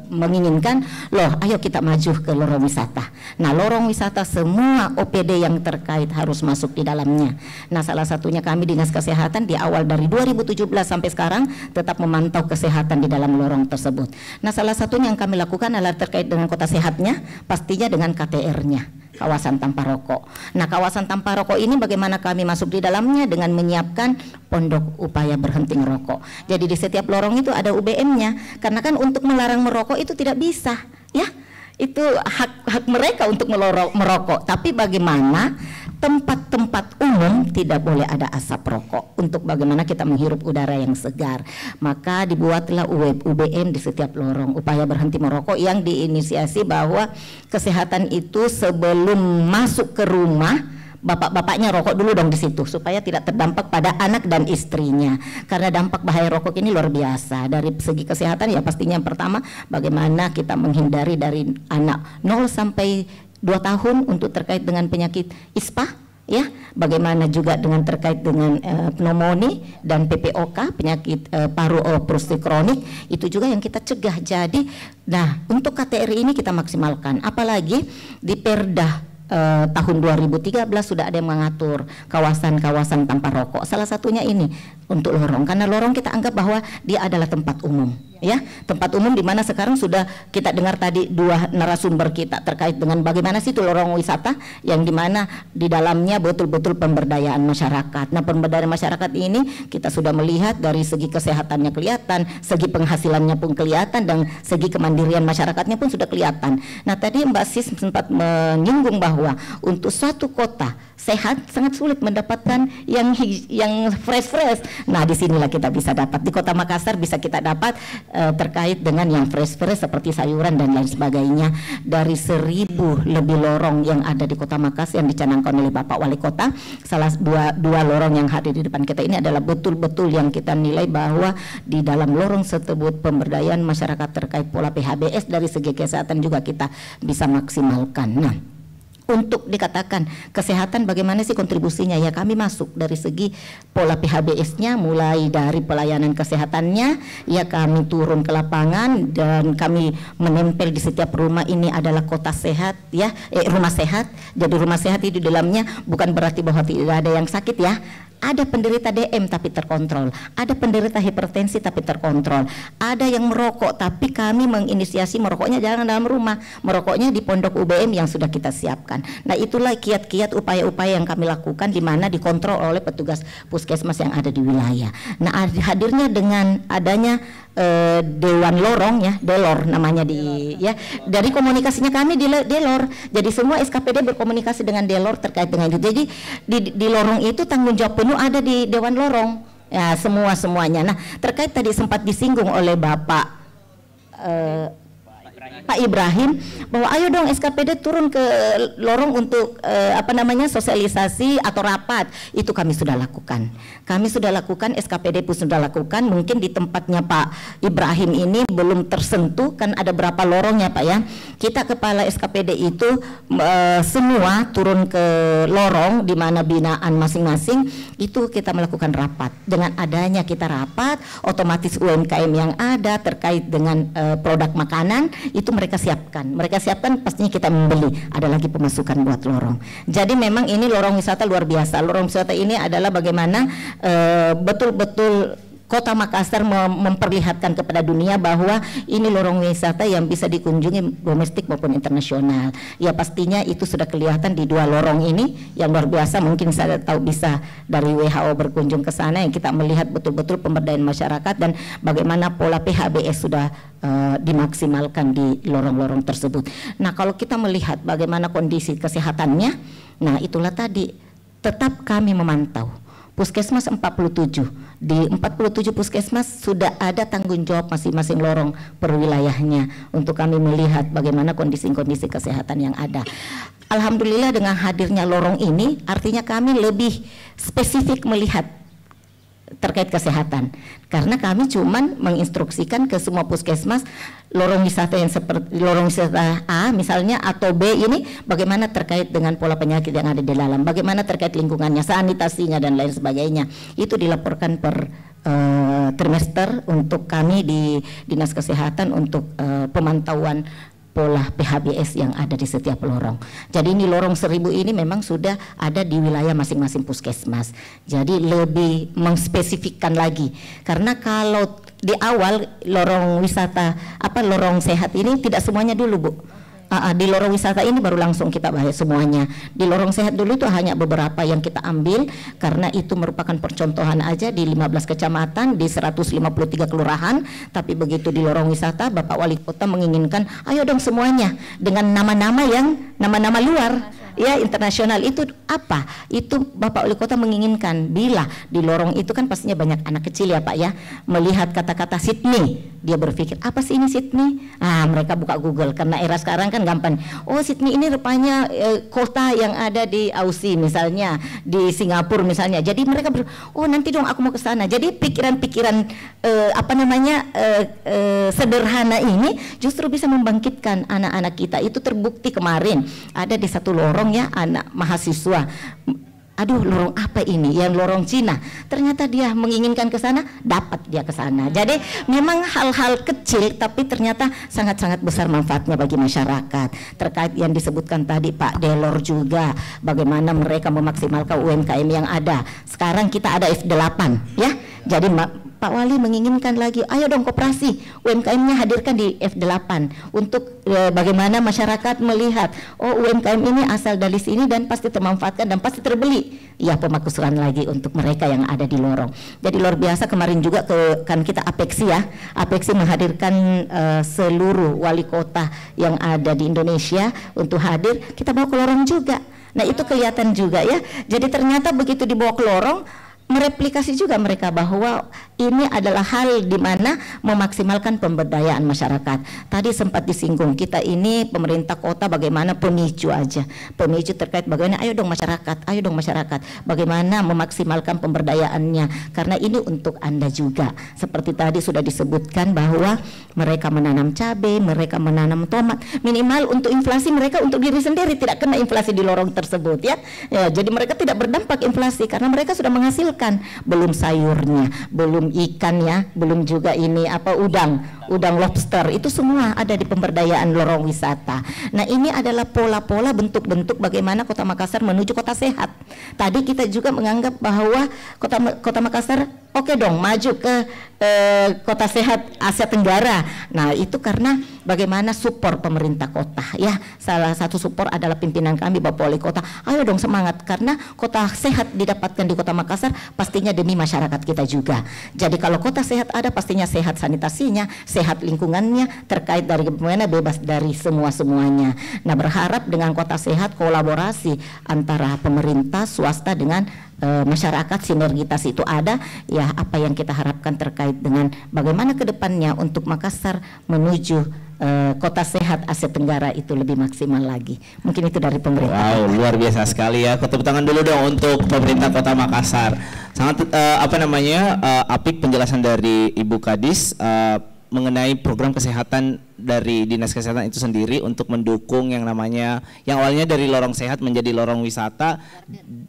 menginginkan, loh ayo kita maju ke lorong wisata. Nah lorong wisata semua OPD yang terkait harus masuk di dalamnya. Nah salah satunya kami Dinas Kesehatan di awal dari 2017 sampai sekarang tetap memantau kesehatan di dalam lorong tersebut. Nah salah satunya yang kami lakukan adalah terkait dengan kota sehatnya, pastinya dengan KTR-nya. Kawasan tanpa rokok. Nah kawasan tanpa rokok ini bagaimana kami masuk di dalamnya dengan menyiapkan pondok upaya berhenti merokok. Jadi di setiap lorong itu ada UBM-nya. Karena kan untuk melarang merokok itu tidak bisa, ya. Itu hak mereka untuk merokok. Tapi bagaimana tempat-tempat umum tidak boleh ada asap rokok untuk bagaimana kita menghirup udara yang segar. Maka dibuatlah UBM di setiap lorong, upaya berhenti merokok, yang diinisiasi bahwa kesehatan itu sebelum masuk ke rumah bapak-bapaknya rokok dulu dong di situ supaya tidak terdampak pada anak dan istrinya. Karena dampak bahaya rokok ini luar biasa. Dari segi kesehatan ya pastinya yang pertama bagaimana kita menghindari dari anak 0 sampai 2 tahun untuk terkait dengan penyakit ISPA, ya. Bagaimana juga dengan terkait dengan pneumonia dan PPOK, penyakit paru obstruktif kronik, itu juga yang kita cegah. Jadi, nah untuk KTRI ini kita maksimalkan, apalagi di Perda tahun 2013 sudah ada yang mengatur kawasan-kawasan tanpa rokok. Salah satunya ini untuk lorong, karena lorong kita anggap bahwa dia adalah tempat umum, ya, tempat umum di mana sekarang sudah kita dengar tadi dua narasumber kita terkait dengan bagaimana sih itu lorong wisata yang dimana di dalamnya betul-betul pemberdayaan masyarakat. Nah pemberdayaan masyarakat ini kita sudah melihat dari segi kesehatannya kelihatan, segi penghasilannya pun kelihatan, dan segi kemandirian masyarakatnya pun sudah kelihatan. Nah tadi Mbak Sis sempat menyinggung bahwa untuk suatu kota sehat sangat sulit mendapatkan yang fresh. Nah disinilah kita bisa dapat di Kota Makassar, bisa kita dapat terkait dengan yang fresh seperti sayuran dan lain sebagainya. Dari 1000 lebih lorong yang ada di Kota Makassar yang dicanangkan oleh Bapak Wali Kota, salah dua lorong yang hadir di depan kita ini adalah betul-betul yang kita nilai bahwa di dalam lorong tersebut pemberdayaan masyarakat terkait pola PHBS dari segi kesehatan juga kita bisa maksimalkan. Nah untuk dikatakan kesehatan bagaimana sih kontribusinya, ya kami masuk dari segi pola PHBS-nya, mulai dari pelayanan kesehatannya, ya kami turun ke lapangan dan kami menempel di setiap rumah ini adalah kota sehat, ya rumah sehat. Jadi rumah sehat itu di dalamnya bukan berarti bahwa tidak ada yang sakit, ya. Ada penderita DM tapi terkontrol, ada penderita hipertensi tapi terkontrol, ada yang merokok tapi kami menginisiasi merokoknya jangan dalam rumah, merokoknya di pondok UBM yang sudah kita siapkan. Nah itulah kiat-kiat upaya-upaya yang kami lakukan di mana dikontrol oleh petugas puskesmas yang ada di wilayah. Nah hadirnya dengan adanya Dewan Lorong, ya, Delor namanya ya, dari komunikasinya kami di Delor. Jadi semua SKPD berkomunikasi dengan Delor terkait dengan itu. Jadi di lorong itu tanggung jawab penuh ada di Dewan Lorong, ya semuanya. Nah terkait tadi sempat disinggung oleh Bapak Pak Ibrahim bahwa ayo dong SKPD turun ke lorong untuk sosialisasi atau rapat. Itu kami sudah lakukan. SKPD pun sudah lakukan. Mungkin di tempatnya Pak Ibrahim ini belum tersentuh, kan ada berapa lorongnya Pak, ya. Kita kepala SKPD itu semua turun ke lorong di mana binaan masing-masing itu kita melakukan rapat. Dengan adanya kita rapat, otomatis UMKM yang ada terkait dengan produk makanan itu mereka siapkan pastinya kita membeli, ada lagi pemasukan buat lorong. Jadi memang ini lorong wisata luar biasa. Lorong wisata ini adalah bagaimana betul-betul Kota Makassar memperlihatkan kepada dunia bahwa ini lorong wisata yang bisa dikunjungi domestik maupun internasional. Ya pastinya itu sudah kelihatan di dua lorong ini yang luar biasa. Mungkin saya tahu bisa dari WHO berkunjung ke sana yang kita melihat betul-betul pemberdayaan masyarakat dan bagaimana pola PHBS sudah dimaksimalkan di lorong-lorong tersebut. Nah kalau kita melihat bagaimana kondisi kesehatannya, nah itulah tadi tetap kami memantau. Puskesmas 47, di 47 puskesmas sudah ada tanggung jawab masing-masing lorong per wilayahnya untuk kami melihat bagaimana kondisi-kondisi kesehatan yang ada. Alhamdulillah dengan hadirnya lorong ini artinya kami lebih spesifik melihat terkait kesehatan. Karena kami cuman menginstruksikan ke semua puskesmas lorong wisata yang seperti lorong wisata A misalnya atau B ini bagaimana terkait dengan pola penyakit yang ada di dalam, bagaimana terkait lingkungannya, sanitasinya dan lain sebagainya. Itu dilaporkan per trimester untuk kami di Dinas Kesehatan untuk pemantauan pola PHBS yang ada di setiap lorong. Jadi ini lorong 1000 ini memang sudah ada di wilayah masing-masing puskesmas. Jadi lebih mengspesifikkan lagi. Karena kalau di awal lorong wisata lorong sehat ini tidak semuanya dulu, Bu. Di lorong wisata ini baru langsung kita bahas semuanya. Di lorong sehat dulu itu hanya beberapa yang kita ambil karena itu merupakan percontohan aja di 15 kecamatan di 153 kelurahan. Tapi begitu di lorong wisata Bapak Wali Kota menginginkan ayo dong semuanya dengan nama-nama yang nama-nama luar ya internasional. Itu apa? Itu Bapak Wali Kota menginginkan bila di lorong itu kan pastinya banyak anak kecil ya Pak ya, melihat kata-kata Sydney dia berpikir apa sih ini Sydney? Mereka buka Google karena era sekarang kan gampang. Oh Sydney ini rupanya kota yang ada di Aussie misalnya, di Singapura misalnya. Jadi mereka oh nanti dong aku mau ke sana. Jadi pikiran-pikiran sederhana ini justru bisa membangkitkan anak-anak kita. Itu terbukti kemarin ada di satu lorong ya anak mahasiswa. Aduh lorong apa ini? Yang lorong Cina. Ternyata dia menginginkan ke sana, dapat dia ke sana. Jadi memang hal-hal kecil tapi ternyata sangat-sangat besar manfaatnya bagi masyarakat. Terkait yang disebutkan tadi Pak Delor juga, bagaimana mereka memaksimalkan UMKM yang ada. Sekarang kita ada F8 ya. Jadi Pak Wali menginginkan lagi, ayo dong koperasi UMKM-nya hadirkan di F8 untuk bagaimana masyarakat melihat oh UMKM ini asal dari sini dan pasti termanfaatkan dan pasti terbeli. Ya pemakusuran lagi untuk mereka yang ada di lorong. Jadi luar biasa kemarin juga kan kita Apexi ya. Apexi menghadirkan seluruh wali kota yang ada di Indonesia untuk hadir, kita bawa ke lorong juga. Nah itu kelihatan juga ya. Jadi ternyata begitu dibawa ke lorong mereplikasi juga mereka bahwa ini adalah hal di mana memaksimalkan pemberdayaan masyarakat. Tadi sempat disinggung kita ini pemerintah kota bagaimana pemicu aja, pemicu terkait bagaimana ayo dong masyarakat, bagaimana memaksimalkan pemberdayaannya karena ini untuk Anda juga. Seperti tadi sudah disebutkan bahwa mereka menanam cabai, mereka menanam tomat, minimal untuk inflasi mereka untuk diri sendiri tidak kena inflasi di lorong tersebut ya. Jadi mereka tidak berdampak inflasi karena mereka sudah menghasilkan belum sayurnya, belum ikannya, belum juga ini udang lobster, itu semua ada di pemberdayaan lorong wisata. Nah ini adalah pola-pola bentuk-bentuk bagaimana Kota Makassar menuju kota sehat. Tadi kita juga menganggap bahwa Kota Makassar oke dong maju ke kota sehat Asia Tenggara. Nah itu karena bagaimana support pemerintah kota ya. Salah satu support adalah pimpinan kami Bapak Wali Kota. Ayo dong semangat karena kota sehat didapatkan di Kota Makassar pastinya demi masyarakat kita juga. Jadi kalau kota sehat ada pastinya sehat sanitasinya, sehat lingkungannya, terkait dari bagaimana bebas dari semuanya. Nah berharap dengan kota sehat kolaborasi antara pemerintah, swasta dengan masyarakat, sinergitas itu ada ya. Apa yang kita harapkan terkait dengan bagaimana kedepannya untuk Makassar menuju kota sehat Asia Tenggara itu lebih maksimal lagi. Mungkin itu dari pemerintah. Wow, luar biasa sekali ya. Tepuk tangan dulu dong untuk pemerintah Kota Makassar. Sangat apik penjelasan dari Ibu Kadis mengenai program kesehatan dari Dinas Kesehatan itu sendiri untuk mendukung yang namanya yang awalnya dari lorong sehat menjadi lorong wisata,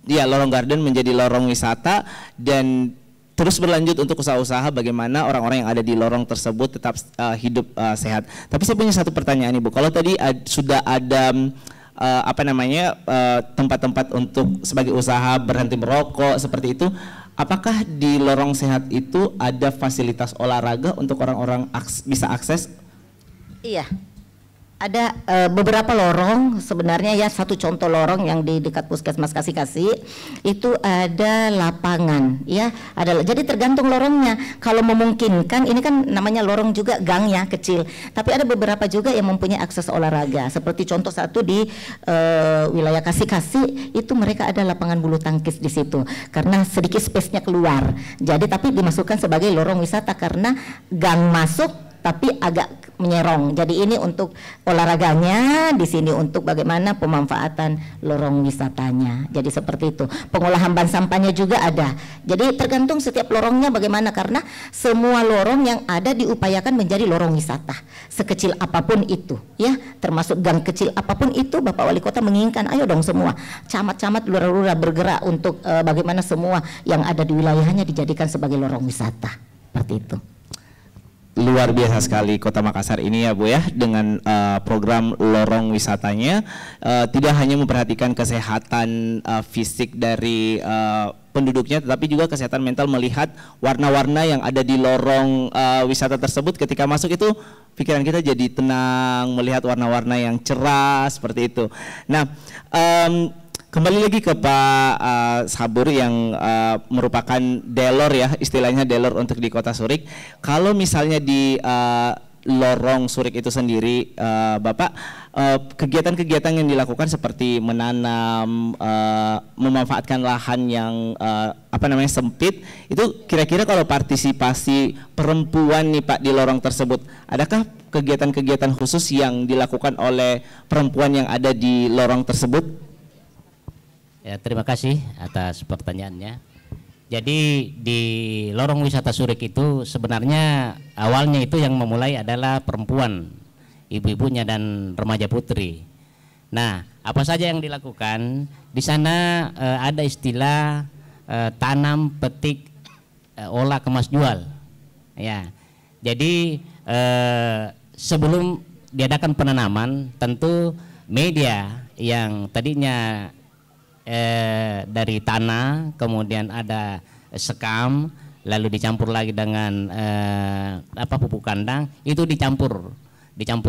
ya lorong garden menjadi lorong wisata dan terus berlanjut untuk usaha-usaha bagaimana orang-orang yang ada di lorong tersebut tetap hidup sehat. Tapi saya punya satu pertanyaan Ibu. Kalau tadi sudah ada tempat-tempat untuk sebagai usaha berhenti merokok seperti itu, apakah di lorong sehat itu ada fasilitas olahraga untuk orang-orang bisa akses? Iya. Ada beberapa lorong sebenarnya ya. Satu contoh lorong yang di dekat Puskesmas Kasih-Kasih itu ada lapangan ya. Jadi tergantung lorongnya. Kalau memungkinkan, ini kan namanya lorong juga gangnya kecil. Tapi ada beberapa juga yang mempunyai akses olahraga. Seperti contoh satu di wilayah Kasih-Kasih itu mereka ada lapangan bulu tangkis di situ. Karena sedikit space-nya keluar. Jadi tapi dimasukkan sebagai lorong wisata karena gang masuk tapi agak menyerong. Jadi ini untuk olahraganya, di sini untuk bagaimana pemanfaatan lorong wisatanya. Jadi seperti itu. Pengolahan ban sampahnya juga ada. Jadi tergantung setiap lorongnya bagaimana, karena semua lorong yang ada diupayakan menjadi lorong wisata sekecil apapun itu ya, termasuk gang kecil apapun itu. Bapak Wali Kota menginginkan ayo dong semua camat-camat, lurah-lurah bergerak untuk bagaimana semua yang ada di wilayahnya dijadikan sebagai lorong wisata seperti itu. Luar biasa sekali Kota Makassar ini ya Bu ya, dengan program lorong wisatanya, tidak hanya memperhatikan kesehatan fisik dari penduduknya, tetapi juga kesehatan mental, melihat warna-warna yang ada di lorong wisata tersebut. Ketika masuk itu pikiran kita jadi tenang, melihat warna-warna yang cerah seperti itu. Nah, kembali lagi ke Pak Sabur yang merupakan delor ya, istilahnya delor untuk di Kota Surik. Kalau misalnya di lorong Surik itu sendiri, Bapak, kegiatan-kegiatan yang dilakukan seperti menanam, memanfaatkan lahan yang sempit, itu kira-kira kalau partisipasi perempuan nih Pak di lorong tersebut, adakah kegiatan-kegiatan khusus yang dilakukan oleh perempuan yang ada di lorong tersebut? Ya, terima kasih atas pertanyaannya. Jadi di lorong wisata Surik itu sebenarnya awalnya itu yang memulai adalah perempuan, ibu-ibunya dan remaja putri. Nah, apa saja yang dilakukan di sana? Ada istilah tanam, petik, olah, kemas, jual. Ya, jadi sebelum diadakan penanaman, tentu media yang tadinya dari tanah, kemudian ada sekam, lalu dicampur lagi dengan pupuk kandang, itu dicampur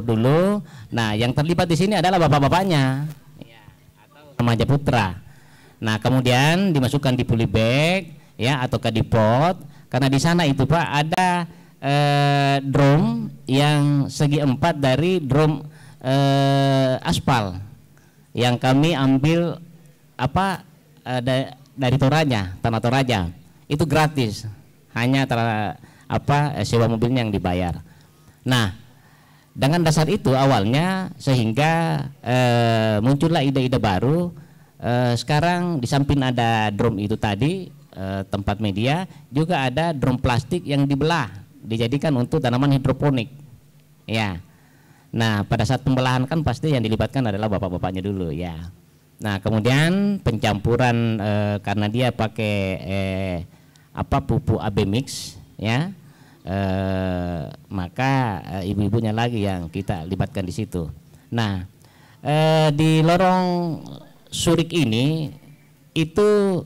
dulu. Nah, yang terlibat di sini adalah bapak-bapaknya, ya, atau remaja putra. Nah, kemudian dimasukkan di polybag, ya, atau ke pot, karena di sana itu Pak ada drum yang segi 4 dari drum aspal yang kami ambil dari Toraja, tanah Toraja, itu gratis, hanya sewa mobilnya yang dibayar. Nah, dengan dasar itu awalnya sehingga muncullah ide-ide baru. Sekarang di samping ada drum itu tadi, tempat media, juga ada drum plastik yang dibelah, dijadikan untuk tanaman hidroponik. Ya. Nah, pada saat pembelahan kan pasti yang dilibatkan adalah bapak-bapaknya dulu ya. Nah, kemudian pencampuran karena dia pakai pupuk AB mix ya, maka ibu-ibunya lagi yang kita libatkan di situ. Nah, di lorong Surik ini itu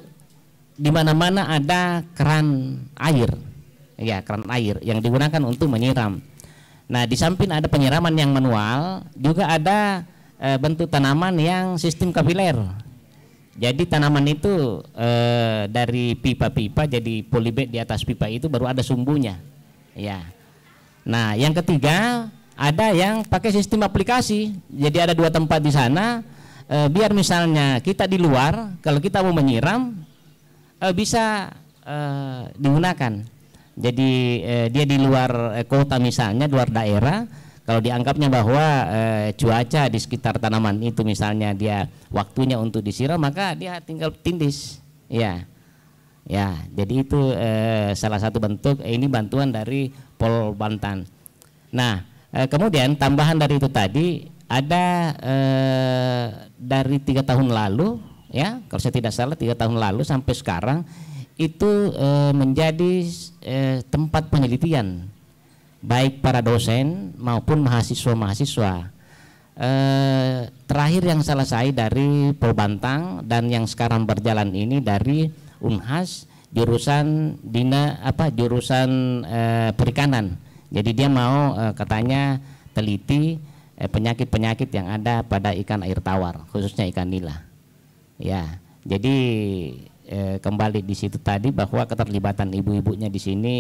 di mana-mana ada keran air, ya, keran air yang digunakan untuk menyiram. Nah, di samping ada penyiraman yang manual, juga ada bentuk tanaman yang sistem kapiler. Jadi tanaman itu dari pipa-pipa jadi polybag, di atas pipa itu baru ada sumbunya. Ya. Nah, yang ketiga ada yang pakai sistem aplikasi. Jadi ada 2 tempat di sana. Biar misalnya kita di luar, kalau kita mau menyiram bisa digunakan. Jadi dia di luar kota misalnya, luar daerah. Kalau dianggapnya bahwa cuaca di sekitar tanaman itu misalnya dia waktunya untuk disiram, maka dia tinggal tindis, ya, ya. Jadi itu salah satu bentuk ini bantuan dari Pol Bantan. Nah, kemudian tambahan dari itu tadi ada dari 3 tahun lalu, ya, kalau saya tidak salah 3 tahun lalu sampai sekarang itu menjadi tempat penelitian baik para dosen maupun mahasiswa-mahasiswa. Terakhir yang selesai dari Pol Bantang dan yang sekarang berjalan ini dari Unhas jurusan perikanan. Jadi dia mau katanya teliti penyakit-penyakit yang ada pada ikan air tawar, khususnya ikan nila. Ya, jadi kembali di situ tadi bahwa keterlibatan ibu-ibunya di sini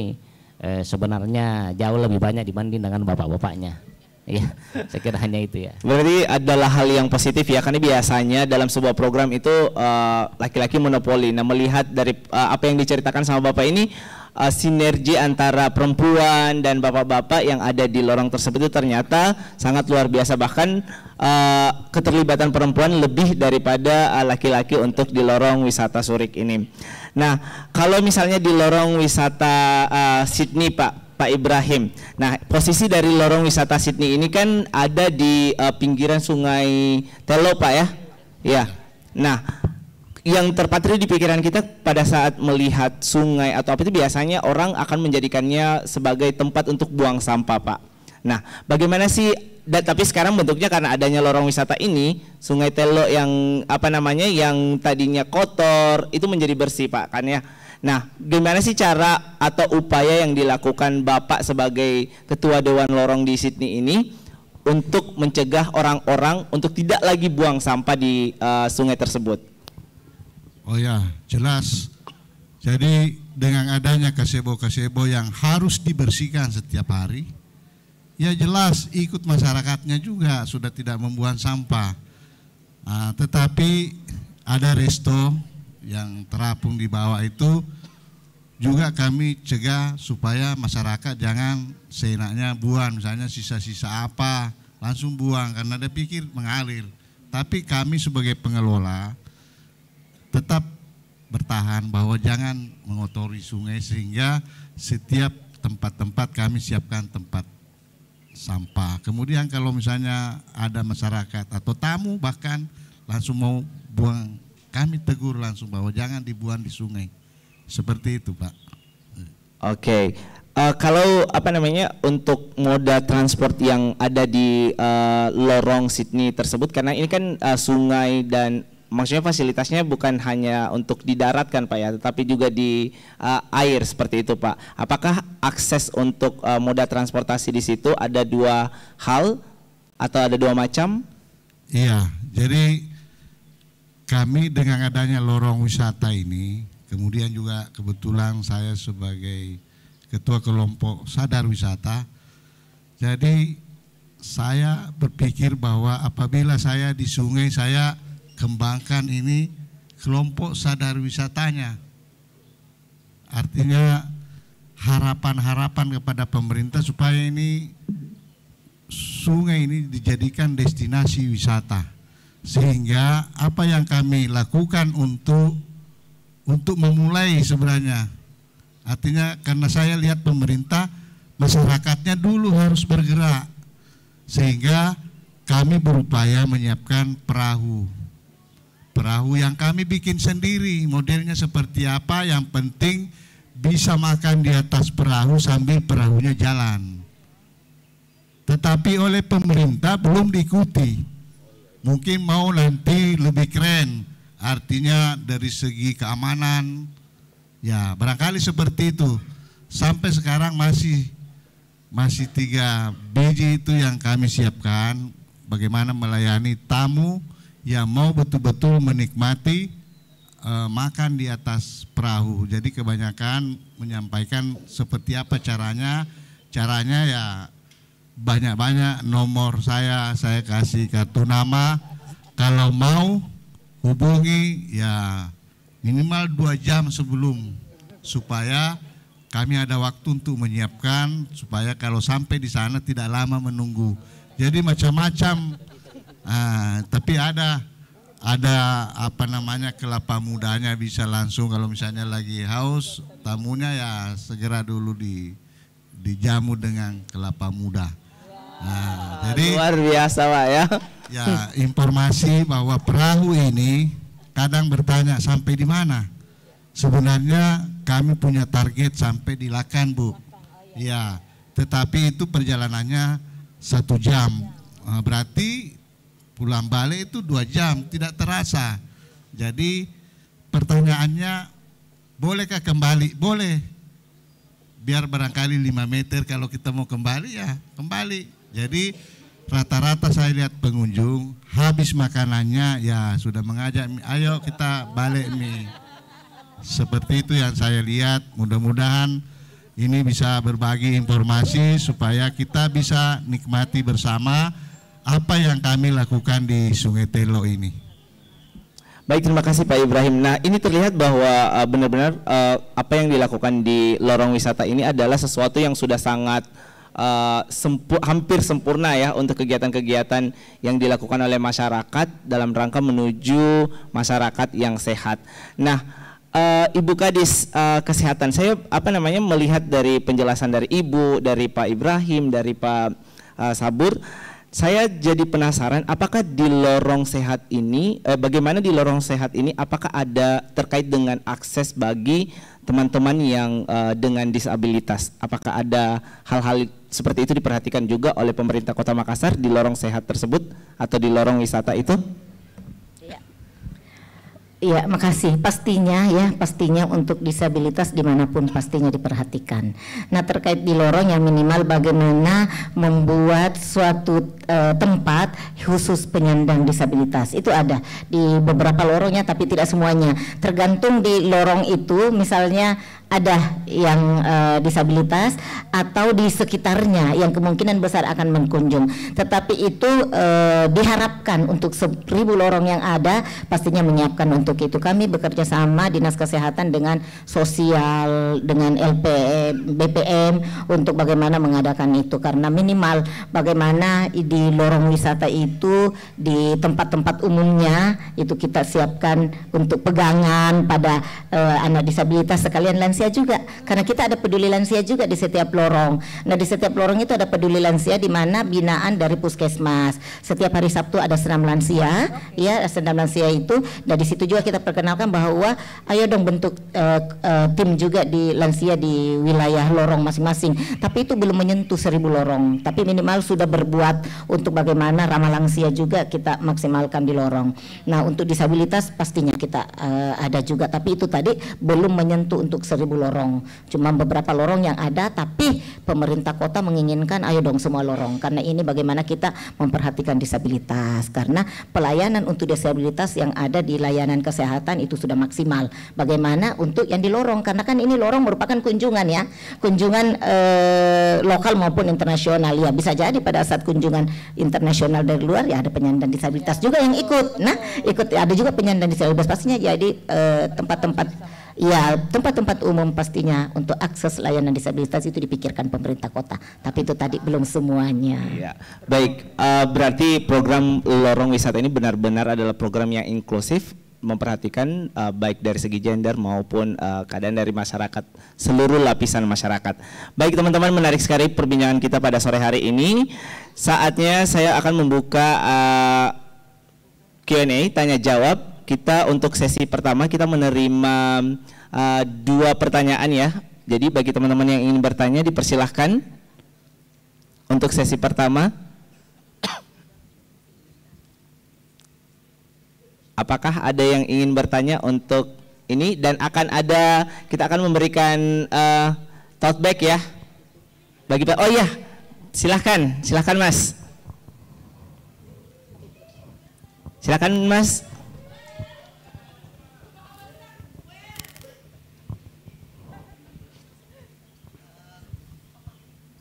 sebenarnya jauh lebih banyak dibanding dengan bapak-bapaknya. Ya, saya kira hanya itu ya. Berarti adalah hal yang positif ya, karena biasanya dalam sebuah program itu laki-laki monopoli. Nah, melihat dari apa yang diceritakan sama Bapak ini, sinergi antara perempuan dan bapak-bapak yang ada di lorong tersebut itu ternyata sangat luar biasa, bahkan keterlibatan perempuan lebih daripada laki-laki untuk di lorong wisata Surik ini. Nah, kalau misalnya di lorong wisata Sydney Pak Ibrahim, nah posisi dari lorong wisata Sydney ini kan ada di pinggiran Sungai Telo Pak ya? Ya. Nah, yang terpatri di pikiran kita pada saat melihat sungai atau apa itu biasanya orang akan menjadikannya sebagai tempat untuk buang sampah Pak. Nah, bagaimana sih? Tapi sekarang bentuknya karena adanya lorong wisata ini, Sungai Telo yang yang tadinya kotor itu menjadi bersih Pak kan ya. Nah, gimana sih cara atau upaya yang dilakukan Bapak sebagai Ketua Dewan Lorong di Sydney ini untuk mencegah orang-orang untuk tidak lagi buang sampah di sungai tersebut? Oh ya, jelas. Jadi dengan adanya gazebo-gazebo yang harus dibersihkan setiap hari, ya jelas ikut masyarakatnya juga sudah tidak membuang sampah. Tetapi ada resto yang terapung di bawah itu juga kami cegah supaya masyarakat jangan seenaknya buang, misalnya sisa-sisa apa langsung buang karena dia pikir mengalir. Tapi kami sebagai pengelola tetap bertahan bahwa jangan mengotori sungai, sehingga setiap tempat-tempat kami siapkan tempat sampah. Kemudian kalau misalnya ada masyarakat atau tamu bahkan langsung mau buang, kami tegur langsung bahwa jangan dibuang di sungai. Seperti itu Pak. Oke. Kalau untuk moda transport yang ada di lorong Sydney tersebut, karena ini kan sungai dan maksudnya fasilitasnya bukan hanya untuk di darat kan Pak ya, tetapi juga di air seperti itu Pak. Apakah akses untuk moda transportasi di situ ada dua hal atau ada dua macam? Iya, jadi kami dengan adanya lorong wisata ini, kemudian juga kebetulan saya sebagai ketua kelompok sadar wisata, jadi saya berpikir bahwa apabila saya di sungai, saya kembangkan ini kelompok sadar wisatanya. Artinya harapan-harapan kepada pemerintah supaya ini sungai ini dijadikan destinasi wisata. Sehingga apa yang kami lakukan untuk memulai sebenarnya, artinya karena saya lihat pemerintah masyarakatnya dulu harus bergerak, sehingga kami berupaya menyiapkan perahu yang kami bikin sendiri, modelnya seperti apa, yang penting bisa makan di atas perahu sambil perahunya jalan. Tetapi oleh pemerintah belum diikuti. Mungkin mau nanti lebih keren, artinya dari segi keamanan, ya barangkali seperti itu. Sampai sekarang masih 3 biji itu yang kami siapkan, bagaimana melayani tamu yang mau betul-betul menikmati makan di atas perahu. Jadi kebanyakan menyampaikan seperti apa caranya ya banyak-banyak nomor saya kasih kartu nama, kalau mau hubungi ya minimal 2 jam sebelum, supaya kami ada waktu untuk menyiapkan, supaya kalau sampai di sana tidak lama menunggu. Jadi macam-macam, tapi ada kelapa mudanya, bisa langsung kalau misalnya lagi haus tamunya ya segera dulu dijamu dengan kelapa muda. Jadi luar biasa Pak ya. Ya, informasi bahwa perahu ini kadang bertanya sampai di mana. Sebenarnya kami punya target sampai di Lakan Bu. Ya, tetapi itu perjalanannya 1 jam. Berarti pulang balik itu 2 jam, tidak terasa. Jadi pertanyaannya, bolehkah kembali? Boleh. Biar barangkali 5 meter kalau kita mau kembali ya kembali. Jadi rata-rata saya lihat pengunjung habis makanannya ya sudah mengajak, ayo kita balik nih. Seperti itu yang saya lihat. Mudah-mudahan ini bisa berbagi informasi supaya kita bisa nikmati bersama apa yang kami lakukan di Sungai Telo ini. Baik, terima kasih Pak Ibrahim. Nah, ini terlihat bahwa benar-benar apa yang dilakukan di lorong wisata ini adalah sesuatu yang sudah sangat hampir sempurna ya untuk kegiatan-kegiatan yang dilakukan oleh masyarakat dalam rangka menuju masyarakat yang sehat. Nah, Ibu Kadis Kesehatan, saya melihat dari penjelasan dari Ibu, dari Pak Ibrahim, dari Pak Sabur, saya jadi penasaran apakah di lorong sehat ini, bagaimana di lorong sehat ini, apakah ada terkait dengan akses bagi teman-teman yang dengan disabilitas? Apakah ada hal-hal seperti itu diperhatikan juga oleh pemerintah Kota Makassar di lorong sehat tersebut atau di lorong wisata itu? Iya, makasih. Pastinya untuk disabilitas dimanapun pastinya diperhatikan. Nah, terkait di lorong yang minimal bagaimana membuat suatu tempat khusus penyandang disabilitas. Itu ada di beberapa lorongnya tapi tidak semuanya. Tergantung di lorong itu, misalnya ada yang disabilitas atau di sekitarnya yang kemungkinan besar akan mengunjung. Tetapi itu diharapkan untuk 1000 lorong yang ada pastinya menyiapkan untuk itu. Kami bekerja sama Dinas Kesehatan dengan sosial, dengan LPM, BPM untuk bagaimana mengadakan itu, karena minimal bagaimana di lorong wisata itu di tempat-tempat umumnya itu kita siapkan untuk pegangan pada anak disabilitas sekalian lansia juga, karena kita ada peduli lansia juga di setiap lorong. Nah, di setiap lorong itu ada peduli lansia di mana binaan dari puskesmas. Setiap hari Sabtu ada senam lansia, ya senam lansia itu. Dan di situ juga kita perkenalkan bahwa ayo dong bentuk tim juga di lansia di wilayah lorong masing-masing. Tapi itu belum menyentuh 1000 lorong. Tapi minimal sudah berbuat untuk bagaimana ramah lansia juga kita maksimalkan di lorong. Nah, untuk disabilitas pastinya kita ada juga. Tapi itu tadi belum menyentuh untuk 1000 lorong. Cuma beberapa lorong yang ada, tapi pemerintah kota menginginkan ayo dong semua lorong, karena ini bagaimana kita memperhatikan disabilitas, karena pelayanan untuk disabilitas yang ada di layanan kesehatan itu sudah maksimal. Bagaimana untuk yang di lorong, karena kan ini lorong merupakan kunjungan ya, kunjungan lokal maupun internasional ya, bisa jadi pada saat kunjungan internasional dari luar ya ada penyandang disabilitas juga yang ikut. Nah, ada juga penyandang disabilitas, pastinya jadi tempat-tempat umum pastinya untuk akses layanan disabilitas itu dipikirkan pemerintah kota, tapi itu tadi belum semuanya. Ya, baik, berarti program lorong wisata ini benar-benar adalah program yang inklusif, memperhatikan baik dari segi gender maupun keadaan dari masyarakat, seluruh lapisan masyarakat. Baik teman-teman, menarik sekali perbincangan kita pada sore hari ini. Saatnya saya akan membuka Q&A, tanya jawab. Kita untuk sesi pertama kita menerima 2 pertanyaan ya. Jadi bagi teman-teman yang ingin bertanya dipersilahkan untuk sesi pertama. Apakah ada yang ingin bertanya untuk ini, dan kita akan memberikan tote bag ya. Oh iya, silahkan Mas. Silakan Mas.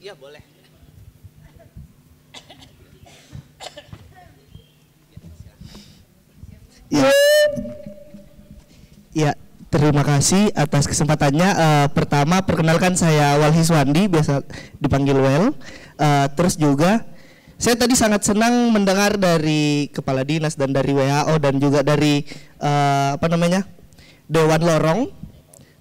Iya boleh. Ya, terima kasih atas kesempatannya. Pertama, perkenalkan saya Walhiswandi, biasa dipanggil Wel. Terus juga saya tadi sangat senang mendengar dari Kepala Dinas dan dari WHO dan juga dari Dewan Lorong.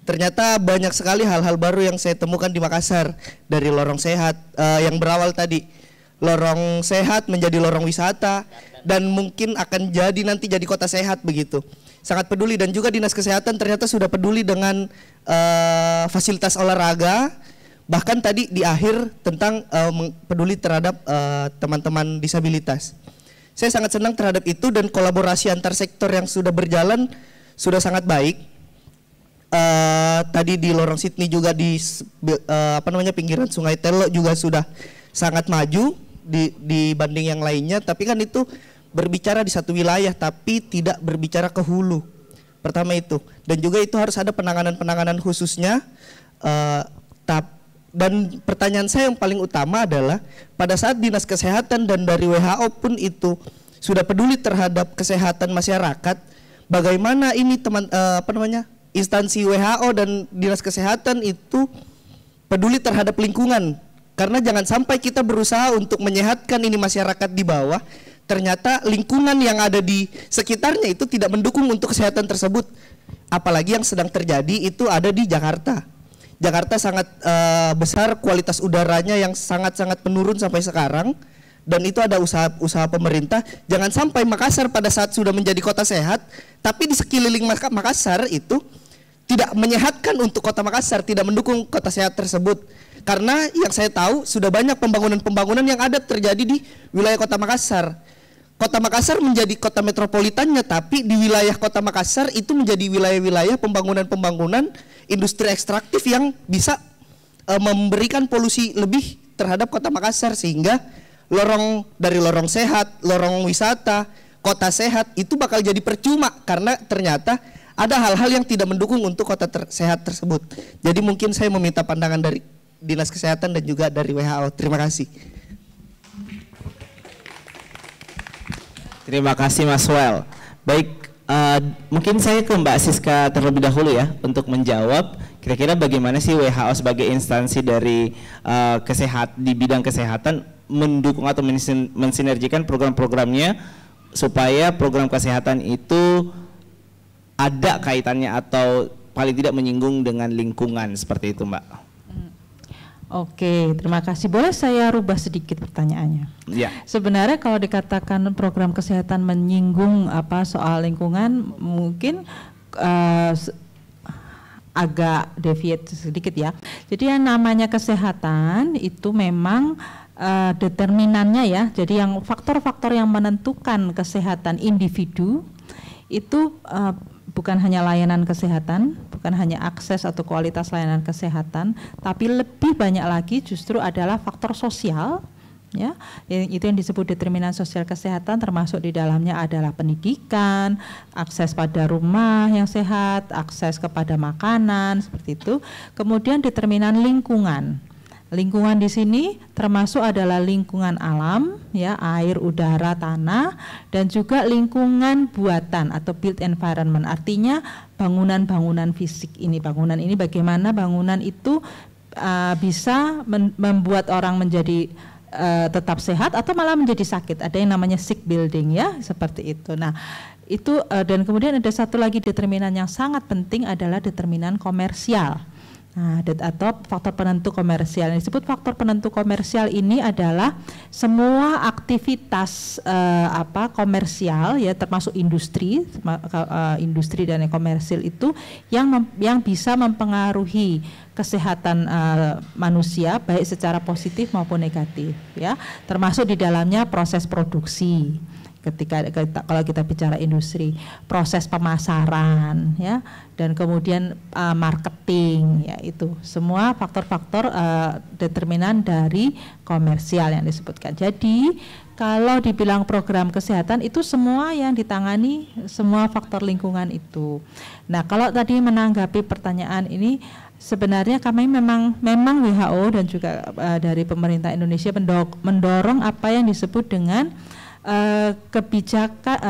Ternyata banyak sekali hal-hal baru yang saya temukan di Makassar dari lorong sehat, yang berawal tadi lorong sehat menjadi lorong wisata dan mungkin akan nanti jadi kota sehat begitu. Sangat peduli, dan juga Dinas Kesehatan ternyata sudah peduli dengan fasilitas olahraga. Bahkan tadi di akhir tentang peduli terhadap teman-teman disabilitas. Saya sangat senang terhadap itu, dan kolaborasi antar sektor yang sudah berjalan sudah sangat baik. Tadi di lorong Sydney juga di pinggiran Sungai Teluk juga sudah sangat maju dibanding yang lainnya, tapi kan itu berbicara di satu wilayah tapi tidak berbicara ke hulu. Pertama itu, dan juga itu harus ada penanganan khususnya. Dan pertanyaan saya yang paling utama adalah pada saat Dinas Kesehatan dan dari WHO pun itu sudah peduli terhadap kesehatan masyarakat, bagaimana ini instansi WHO dan Dinas Kesehatan itu peduli terhadap lingkungan. Karena jangan sampai kita berusaha untuk menyehatkan ini masyarakat di bawah, ternyata lingkungan yang ada di sekitarnya itu tidak mendukung untuk kesehatan tersebut. Apalagi yang sedang terjadi itu ada di Jakarta. Jakarta sangat besar kualitas udaranya yang sangat-sangat menurun sampai sekarang, dan itu ada usaha pemerintah. Jangan sampai Makassar pada saat sudah menjadi kota sehat, tapi di sekeliling Makassar itu tidak menyehatkan untuk kota Makassar, tidak mendukung kota sehat tersebut. Karena yang saya tahu sudah banyak pembangunan-pembangunan yang ada terjadi di wilayah kota Makassar. Kota Makassar menjadi kota metropolitannya, tapi di wilayah kota Makassar itu menjadi wilayah-wilayah pembangunan-pembangunan industri ekstraktif yang bisa memberikan polusi lebih terhadap kota Makassar, sehingga lorong sehat, lorong wisata, kota sehat itu bakal jadi percuma karena ternyata ada hal-hal yang tidak mendukung untuk kota sehat tersebut. Jadi mungkin saya meminta pandangan dari Dinas Kesehatan dan juga dari WHO. Terima kasih. Terima kasih Mas Well. Baik, mungkin saya ke Mbak Siska terlebih dahulu ya untuk menjawab kira-kira bagaimana sih WHO sebagai instansi dari di bidang kesehatan mendukung atau mensinergikan program-programnya supaya program kesehatan itu ada kaitannya atau paling tidak menyinggung dengan lingkungan, seperti itu Mbak. Oke, terima kasih. Boleh saya rubah sedikit pertanyaannya? Ya. Sebenarnya kalau dikatakan program kesehatan menyinggung soal lingkungan, mungkin agak deviate sedikit ya. Jadi yang namanya kesehatan itu memang determinannya ya. Jadi yang faktor-faktor yang menentukan kesehatan individu itu bukan hanya layanan kesehatan, bukan hanya akses atau kualitas layanan kesehatan, tapi lebih banyak lagi justru adalah faktor sosial, ya, itu yang disebut determinan sosial kesehatan, termasuk di dalamnya adalah pendidikan, akses pada rumah yang sehat, akses kepada makanan, seperti itu. Kemudian determinan lingkungan. Lingkungan di sini termasuk adalah lingkungan alam, ya, air, udara, tanah, dan juga lingkungan buatan atau built environment. Artinya bangunan-bangunan fisik ini, bangunan ini bagaimana bangunan itu bisa membuat orang menjadi tetap sehat atau malah menjadi sakit. Ada yang namanya sick building, ya, seperti itu. Nah, itu dan kemudian ada satu lagi determinan yang sangat penting adalah determinan komersial. Nah, atau faktor penentu komersial. Yang disebut faktor penentu komersial ini adalah semua aktivitas komersial, ya, termasuk industri dan komersil itu yang bisa mempengaruhi kesehatan manusia baik secara positif maupun negatif, ya, termasuk di dalamnya proses produksi. Kalau kita bicara industri, proses pemasaran, ya, dan kemudian marketing, ya, itu semua faktor-faktor determinan dari komersial yang disebutkan. Jadi kalau dibilang program kesehatan itu semua yang ditangani semua faktor lingkungan itu. Nah, kalau tadi menanggapi pertanyaan ini, sebenarnya kami memang WHO dan juga dari pemerintah Indonesia mendorong apa yang disebut dengan kebijakan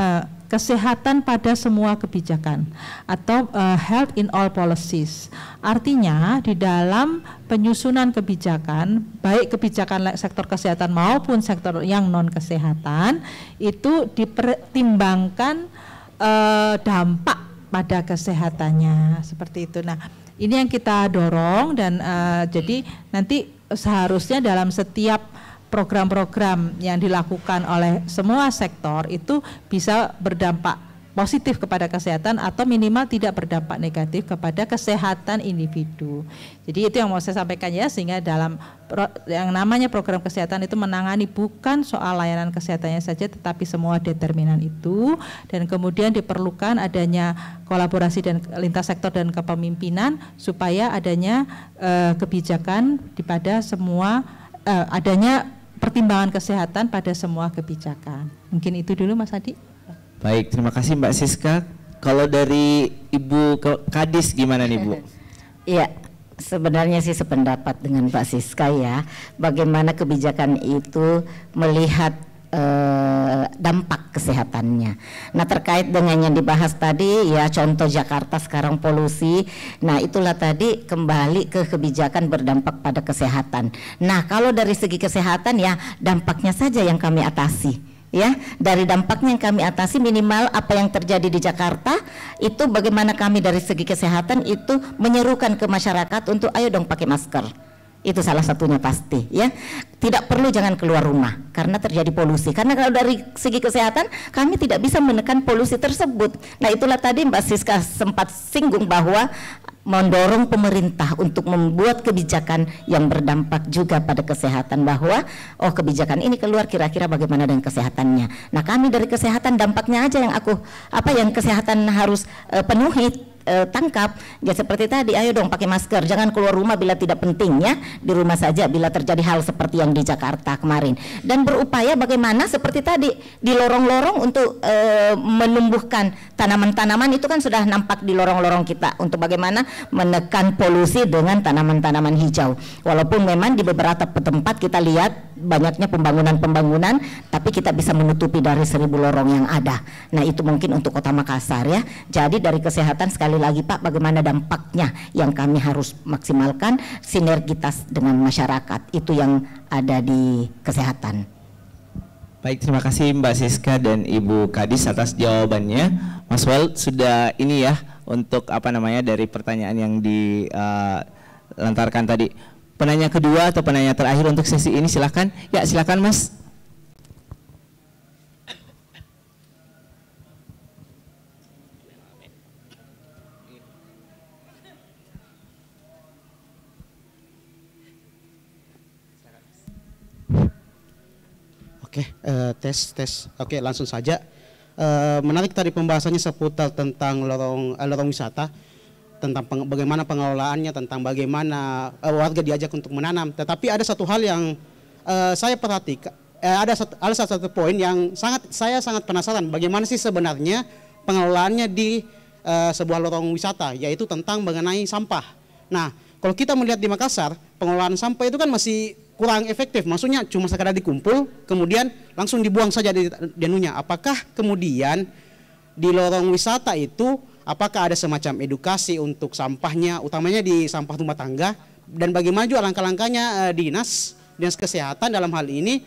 kesehatan pada semua kebijakan atau health in all policies. Artinya di dalam penyusunan kebijakan, baik kebijakan sektor kesehatan maupun sektor yang non kesehatan, itu dipertimbangkan dampak pada kesehatannya, seperti itu. Nah, ini yang kita dorong dan jadi nanti seharusnya dalam setiap program-program yang dilakukan oleh semua sektor itu bisa berdampak positif kepada kesehatan atau minimal tidak berdampak negatif kepada kesehatan individu. Jadi itu yang mau saya sampaikan, ya, sehingga dalam yang namanya program kesehatan itu menangani bukan soal layanan kesehatannya saja tetapi semua determinan itu, dan kemudian diperlukan adanya kolaborasi dan lintas sektor dan kepemimpinan supaya adanya kebijakan pada semua adanya pertimbangan kesehatan pada semua kebijakan. Mungkin itu dulu Mas Adi. Baik, terima kasih Mbak Siska. Kalau dari Ibu Kadis gimana nih Bu? Iya, sebenarnya sih sependapat dengan Mbak Siska, ya. Bagaimana kebijakan itu melihat dampak kesehatannya. Nah, terkait dengan yang dibahas tadi ya, contoh Jakarta sekarang polusi. Nah, itulah tadi kembali ke kebijakan berdampak pada kesehatan. Nah, kalau dari segi kesehatan ya dampaknya saja yang kami atasi. Ya, dari dampaknya yang kami atasi minimal apa yang terjadi di Jakarta itu bagaimana kami dari segi kesehatan itu menyerukan ke masyarakat untuk ayo dong pakai masker. Itu salah satunya pasti ya. Tidak perlu jangan keluar rumah karena terjadi polusi. Karena kalau dari segi kesehatan kami tidak bisa menekan polusi tersebut. Nah, itulah tadi Mbak Siska sempat singgung bahwa mendorong pemerintah untuk membuat kebijakan yang berdampak juga pada kesehatan, bahwa oh kebijakan ini keluar kira-kira bagaimana dengan kesehatannya. Nah, kami dari kesehatan dampaknya aja yang yang kesehatan harus penuhi, tangkap ya, seperti tadi ayo dong pakai masker, jangan keluar rumah bila tidak penting ya, di rumah saja bila terjadi hal seperti yang di Jakarta kemarin, dan berupaya bagaimana seperti tadi di lorong-lorong untuk menumbuhkan tanaman-tanaman. Itu kan sudah nampak di lorong-lorong kita untuk bagaimana menekan polusi dengan tanaman-tanaman hijau. Walaupun memang di beberapa tempat kita lihat banyaknya pembangunan, tapi kita bisa menutupi dari 1000 lorong yang ada. Nah, itu mungkin untuk Kota Makassar ya. Jadi dari kesehatan sekali lagi Pak, bagaimana dampaknya yang kami harus maksimalkan, sinergitas dengan masyarakat itu yang ada di kesehatan. Baik, terima kasih Mbak Siska dan Ibu Kadis atas jawabannya. Mas Wal sudah ini ya untuk dari pertanyaan yang dilantarkan tadi. Penanya kedua atau penanya terakhir untuk sesi ini silakan. Ya, silakan Mas. Oke, tes. Oke, langsung saja. Menarik tadi pembahasannya seputar tentang lorong wisata, tentang bagaimana pengelolaannya, tentang bagaimana warga diajak untuk menanam. Tetapi ada satu hal yang saya perhatikan, ada satu poin yang saya sangat penasaran, bagaimana sih sebenarnya pengelolaannya di sebuah lorong wisata, yaitu tentang mengenai sampah. Nah, kalau kita melihat di Makassar, pengelolaan sampah itu kan masih kurang efektif, maksudnya cuma sekadar dikumpul, kemudian langsung dibuang saja di denunya. Apakah kemudian di lorong wisata itu, apakah ada semacam edukasi untuk sampahnya, utamanya di sampah rumah tangga, dan bagaimana juga langkah-langkahnya dinas kesehatan dalam hal ini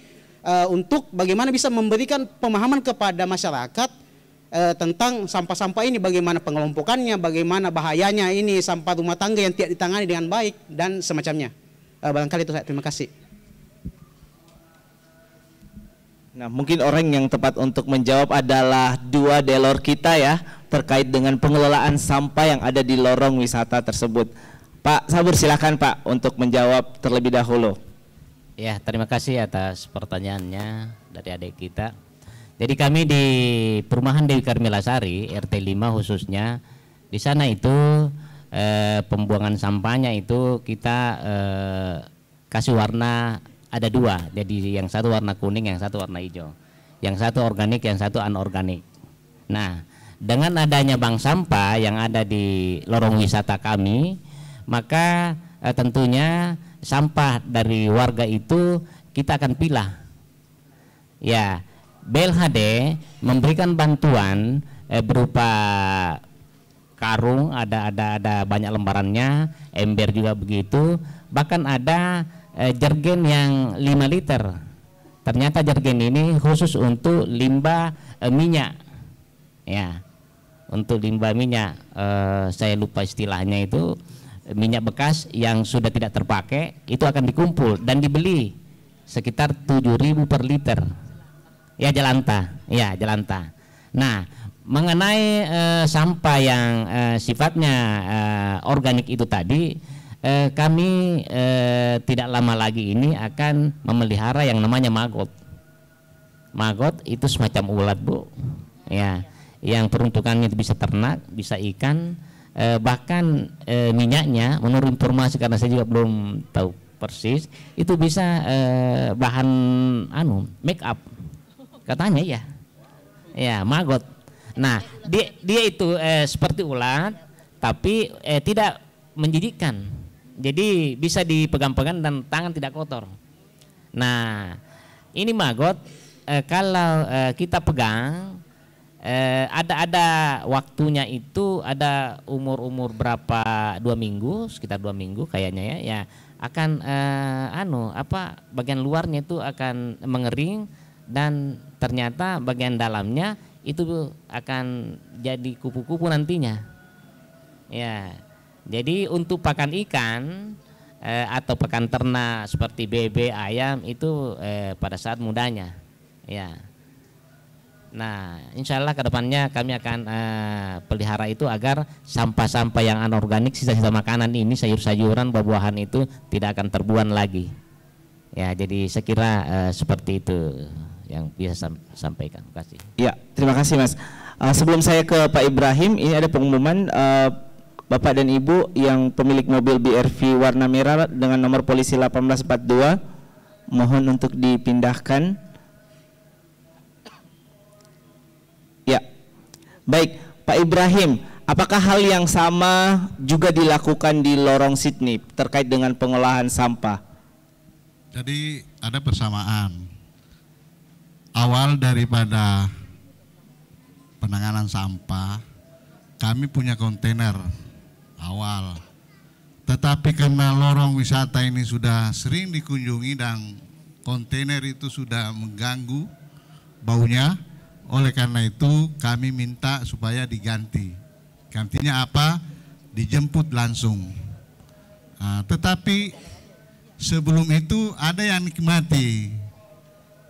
untuk bagaimana bisa memberikan pemahaman kepada masyarakat tentang sampah-sampah ini, bagaimana pengelompokannya, bagaimana bahayanya ini sampah rumah tangga yang tidak ditangani dengan baik dan semacamnya. Barangkali itu saya, terima kasih. Nah, mungkin orang yang tepat untuk menjawab adalah dua delor kita ya, terkait dengan pengelolaan sampah yang ada di lorong wisata tersebut. Pak Sabur, silakan Pak untuk menjawab terlebih dahulu. Ya, terima kasih atas pertanyaannya dari adik kita. Jadi kami di Perumahan Dewi Karmelasari RT 5 khususnya, di sana itu pembuangan sampahnya itu kita kasih warna ada dua, jadi yang satu warna kuning, yang satu warna hijau, yang satu organik, yang satu anorganik. Nah, dengan adanya bank sampah yang ada di lorong wisata kami, maka tentunya sampah dari warga itu kita akan pilah. Ya, BLHD memberikan bantuan berupa karung, ada banyak lembarannya, ember juga begitu, bahkan ada jergen yang 5 liter. Ternyata jergen ini khusus untuk limbah minyak. Ya, untuk limbah minyak, saya lupa istilahnya itu, minyak bekas yang sudah tidak terpakai itu akan dikumpul dan dibeli sekitar 7.000 per liter. Ya, jelantah. Ya, jelantah. Nah, mengenai sampah yang sifatnya organik itu tadi, kami tidak lama lagi ini akan memelihara yang namanya maggot. Maggot itu semacam ulat, Bu. Ya, yang peruntukannya bisa ternak, bisa ikan, bahkan minyaknya menurut informasi, karena saya juga belum tahu persis, itu bisa bahan make up. Katanya ya. Ya, maggot. Nah, dia itu seperti ulat tapi tidak menjijikkan. Jadi bisa dipegang-pegang dan tangan tidak kotor. Nah, ini maggot kalau kita pegang ada waktunya itu, ada umur berapa, 2 minggu, sekitar 2 minggu kayaknya ya akan bagian luarnya itu akan mengering dan ternyata bagian dalamnya itu akan jadi kupu-kupu nantinya. Ya, jadi untuk pakan ikan atau pakan ternak seperti bebek, ayam itu pada saat mudanya. Ya. Nah, insya Allah kedepannya kami akan pelihara itu agar sampah-sampah yang anorganik, sisa-sisa makanan ini, sayur-sayuran, buah-buahan itu tidak akan terbuang lagi. Ya, jadi saya kira seperti itu yang bisa sampaikan. Terima kasih. Ya, terima kasih Mas. Sebelum saya ke Pak Ibrahim, ini ada pengumuman Bapak dan Ibu yang pemilik mobil BRV warna merah dengan nomor polisi 1842, mohon untuk dipindahkan. Ya, baik Pak Ibrahim, apakah hal yang sama juga dilakukan di lorong Sydney terkait dengan pengolahan sampah? Jadi ada persamaan. Awal daripada penanganan sampah, kami punya kontainer awal. Tetapi karena lorong wisata ini sudah sering dikunjungi dan kontainer itu sudah mengganggu baunya, oleh karena itu kami minta supaya diganti. Gantinya apa? Dijemput langsung. Tetapi sebelum itu ada yang nikmati.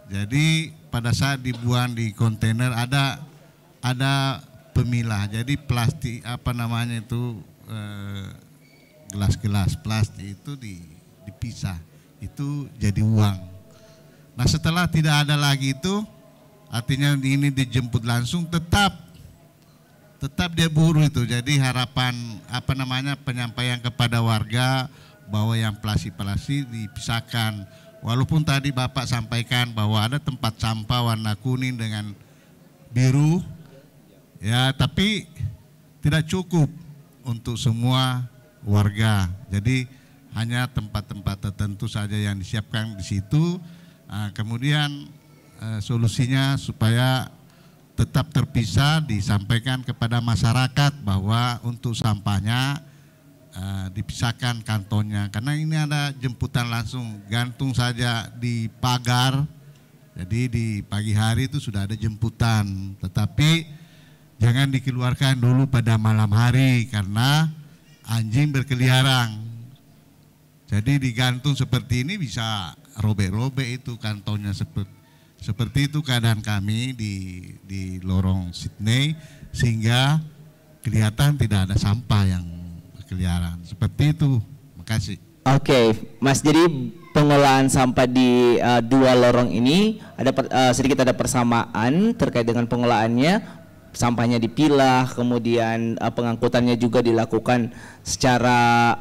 Jadi pada saat dibuang di kontainer ada pemilah. Jadi plastik gelas-gelas plastik itu dipisah. Itu jadi uang. Nah, setelah tidak ada lagi itu, artinya ini dijemput langsung, tetap dia buru itu. Jadi harapan penyampaian kepada warga bahwa yang plastik dipisahkan. Walaupun tadi Bapak sampaikan bahwa ada tempat sampah warna kuning dengan biru, ya, tapi tidak cukup untuk semua warga. Jadi hanya tempat-tempat tertentu saja yang disiapkan di situ. Kemudian solusinya supaya tetap terpisah, disampaikan kepada masyarakat bahwa untuk sampahnya dipisahkan kantongnya, karena ini ada jemputan langsung, gantung saja di pagar. Jadi di pagi hari itu sudah ada jemputan, tetapi jangan dikeluarkan dulu pada malam hari karena anjing berkeliaran. Jadi digantung seperti ini bisa robek-robek itu kantongnya. Seperti itu keadaan kami di lorong Sydney, sehingga kelihatan tidak ada sampah yang berkeliaran. Seperti itu. Makasih. Oke, Mas, jadi pengolahan sampah di dua lorong ini sedikit ada persamaan terkait dengan pengolahannya. Sampahnya dipilah, kemudian pengangkutannya juga dilakukan secara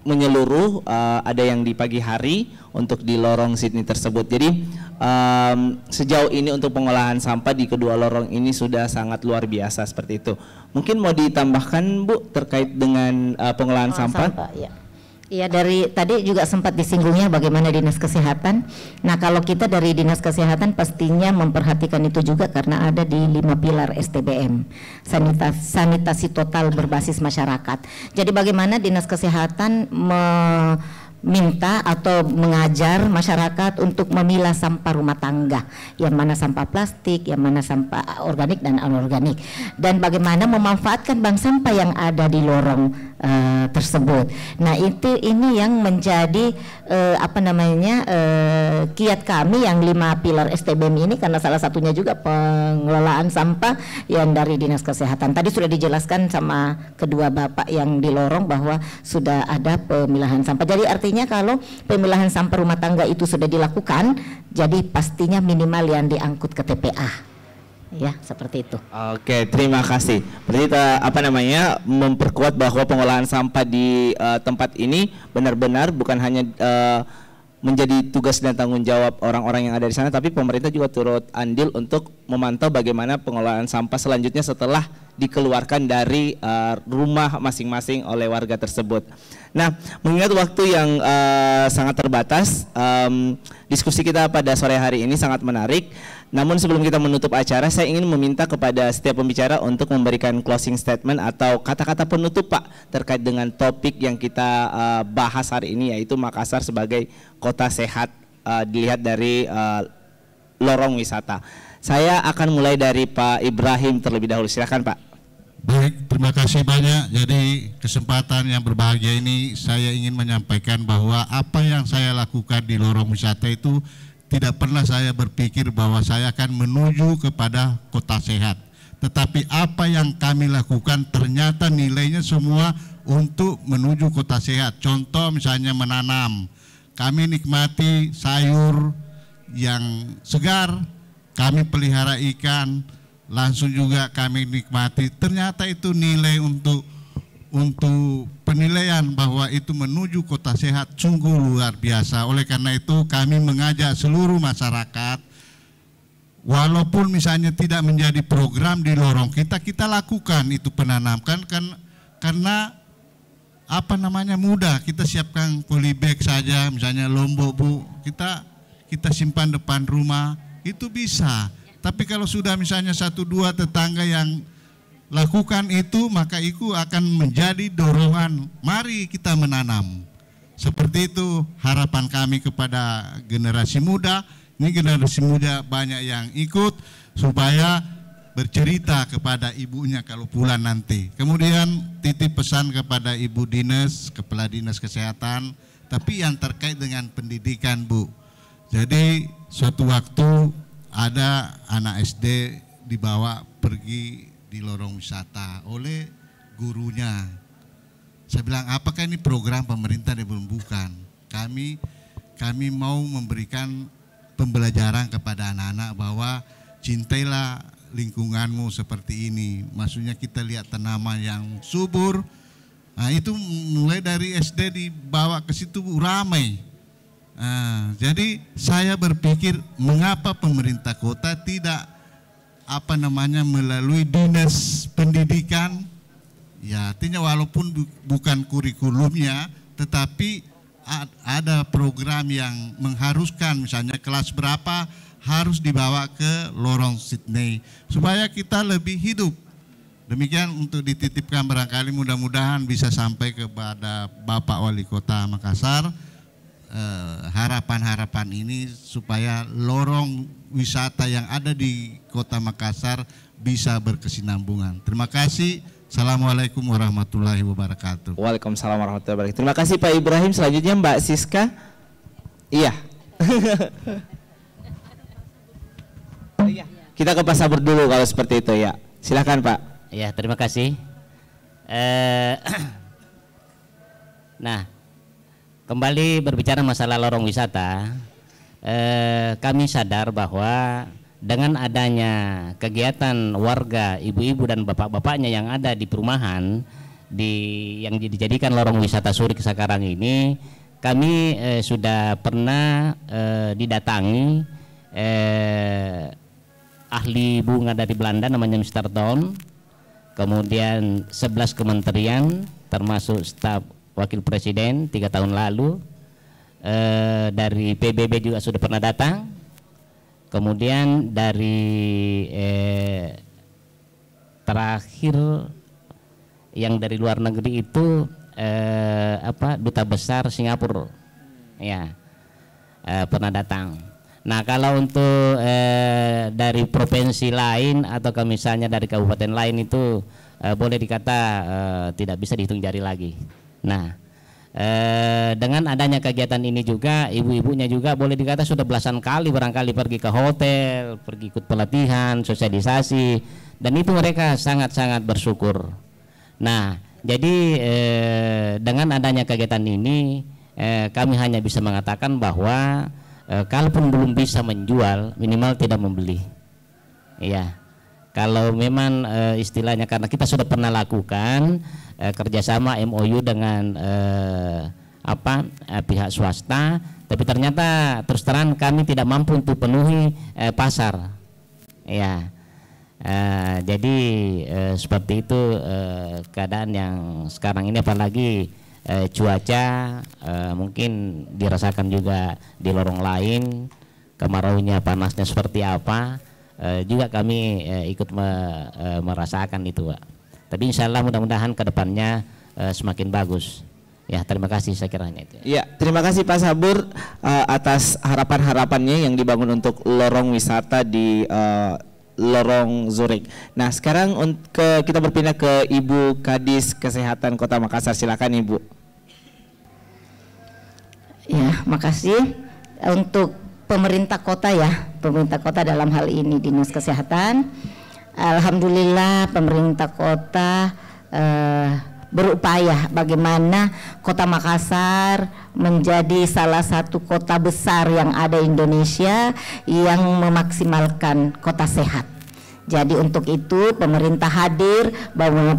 menyeluruh, ada yang di pagi hari untuk di lorong Sydney tersebut. Jadi sejauh ini untuk pengolahan sampah di kedua lorong ini sudah sangat luar biasa seperti itu. Mungkin mau ditambahkan Bu terkait dengan pengolahan sampah? Ya. Iya, dari tadi juga sempat disinggungnya bagaimana Dinas Kesehatan. Nah, kalau kita dari Dinas Kesehatan pastinya memperhatikan itu juga karena ada di 5 pilar STBM, sanitasi total berbasis masyarakat. Jadi bagaimana Dinas Kesehatan minta atau mengajar masyarakat untuk memilah sampah rumah tangga, yang mana sampah plastik, yang mana sampah organik dan anorganik, dan bagaimana memanfaatkan bank sampah yang ada di lorong tersebut. Nah, ini yang menjadi kiat kami yang 5 pilar STBM ini, karena salah satunya juga pengelolaan sampah yang dari Dinas Kesehatan. Tadi sudah dijelaskan sama kedua Bapak yang di lorong bahwa sudah ada pemilahan sampah. Jadi artinya kalau pemilahan sampah rumah tangga itu sudah dilakukan, jadi pastinya minimal yang diangkut ke TPA. Ya, seperti itu. Oke, terima kasih. Berarti memperkuat bahwa pengolahan sampah di tempat ini benar-benar bukan hanya menjadi tugas dan tanggung jawab orang-orang yang ada di sana, tapi pemerintah juga turut andil untuk memantau bagaimana pengelolaan sampah selanjutnya setelah dikeluarkan dari rumah masing-masing oleh warga tersebut. Nah, mengingat waktu yang sangat terbatas, diskusi kita pada sore hari ini sangat menarik. Namun sebelum kita menutup acara, saya ingin meminta kepada setiap pembicara untuk memberikan closing statement atau kata-kata penutup, Pak, terkait dengan topik yang kita bahas hari ini, yaitu Makassar sebagai kota sehat dilihat dari lorong wisata. Saya akan mulai dari Pak Ibrahim terlebih dahulu. Silakan, Pak. Baik, terima kasih banyak. Jadi kesempatan yang berbahagia ini saya ingin menyampaikan bahwa apa yang saya lakukan di lorong wisata itu tidak pernah saya berpikir bahwa saya akan menuju kepada kota sehat. Tetapi apa yang kami lakukan ternyata nilainya semua untuk menuju kota sehat. Contoh misalnya menanam. Kami nikmati sayur yang segar, kami pelihara ikan, langsung juga kami nikmati. Ternyata itu nilai untuk penilaian bahwa itu menuju kota sehat sungguh luar biasa. Oleh karena itu kami mengajak seluruh masyarakat, walaupun misalnya tidak menjadi program di lorong kita lakukan itu penanamkan karena apa namanya mudah. Kita siapkan polybag saja, misalnya lombok Bu, kita simpan depan rumah, itu bisa. Tapi kalau sudah misalnya 1-2 tetangga yang lakukan itu, maka itu akan menjadi dorongan, mari kita menanam. Seperti itu harapan kami kepada generasi muda. Ini generasi muda banyak yang ikut supaya bercerita kepada ibunya kalau pulang nanti. Kemudian titip pesan kepada Ibu Dinas, Kepala Dinas Kesehatan, tapi yang terkait dengan pendidikan Bu. Jadi suatu waktu ada anak SD dibawa pergi di lorong wisata oleh gurunya. Saya bilang, apakah ini program pemerintah? Dia belum, bukan. Kami mau memberikan pembelajaran kepada anak-anak bahwa cintailah lingkunganmu seperti ini. Maksudnya kita lihat tanaman yang subur. Nah, itu mulai dari SD dibawa ke situ ramai. Jadi saya berpikir mengapa pemerintah kota tidak melalui dinas pendidikan, ya artinya walaupun bukan kurikulumnya, tetapi ada program yang mengharuskan misalnya kelas berapa harus dibawa ke lorong Sydney supaya kita lebih hidup. Demikian untuk dititipkan, barangkali mudah-mudahan bisa sampai kepada Bapak Wali Kota Makassar. Harapan-harapan ini supaya lorong wisata yang ada di Kota Makassar bisa berkesinambungan. Terima kasih. Assalamualaikum warahmatullahi wabarakatuh. Waalaikumsalam warahmatullahi wabarakatuh. Terima kasih Pak Ibrahim. Selanjutnya Mbak Siska. Iya. Kita ke Pak Sabur dulu kalau seperti itu ya. Silakan Pak. Ya, terima kasih. Nah, kembali berbicara masalah lorong wisata, kami sadar bahwa dengan adanya kegiatan warga, ibu-ibu dan bapak-bapaknya yang ada di perumahan yang dijadikan lorong wisata Surik sekarang ini, kami sudah pernah didatangi ahli bunga dari Belanda namanya Mr. Don, kemudian 11 kementerian termasuk staf Wakil Presiden 3 tahun lalu, dari PBB juga sudah pernah datang, kemudian dari terakhir yang dari luar negeri itu Duta Besar Singapura ya pernah datang. Nah, kalau untuk dari provinsi lain atau misalnya dari kabupaten lain itu boleh dikata tidak bisa dihitung jari lagi. Nah, dengan adanya kegiatan ini juga ibu-ibunya juga boleh dikata sudah belasan kali barangkali pergi ke hotel, pergi ikut pelatihan, sosialisasi, dan itu mereka sangat-sangat bersyukur. Nah, jadi dengan adanya kegiatan ini kami hanya bisa mengatakan bahwa kalaupun belum bisa menjual, minimal tidak membeli. Iya. Kalau memang istilahnya karena kita sudah pernah lakukan kerjasama MOU dengan pihak swasta, tapi ternyata terus terang kami tidak mampu untuk penuhi pasar. Ya, jadi seperti itu keadaan yang sekarang ini, apalagi cuaca mungkin dirasakan juga di lorong lain, kemaraunya, panasnya seperti apa, juga kami ikut merasakan itu, Pak. Tapi insya Allah mudah-mudahan ke depannya semakin bagus. Ya, terima kasih, saya kiranya itu. Ya, terima kasih Pak Sabur atas harapan-harapannya yang dibangun untuk lorong wisata di lorong Zurich. Nah, sekarang kita berpindah ke Ibu Kadis Kesehatan Kota Makassar. Silakan Ibu. Ya, makasih untuk pemerintah kota ya, pemerintah kota dalam hal ini Dinas Kesehatan. Alhamdulillah pemerintah kota berupaya bagaimana Kota Makassar menjadi salah satu kota besar yang ada di Indonesia yang memaksimalkan kota sehat. Jadi untuk itu pemerintah hadir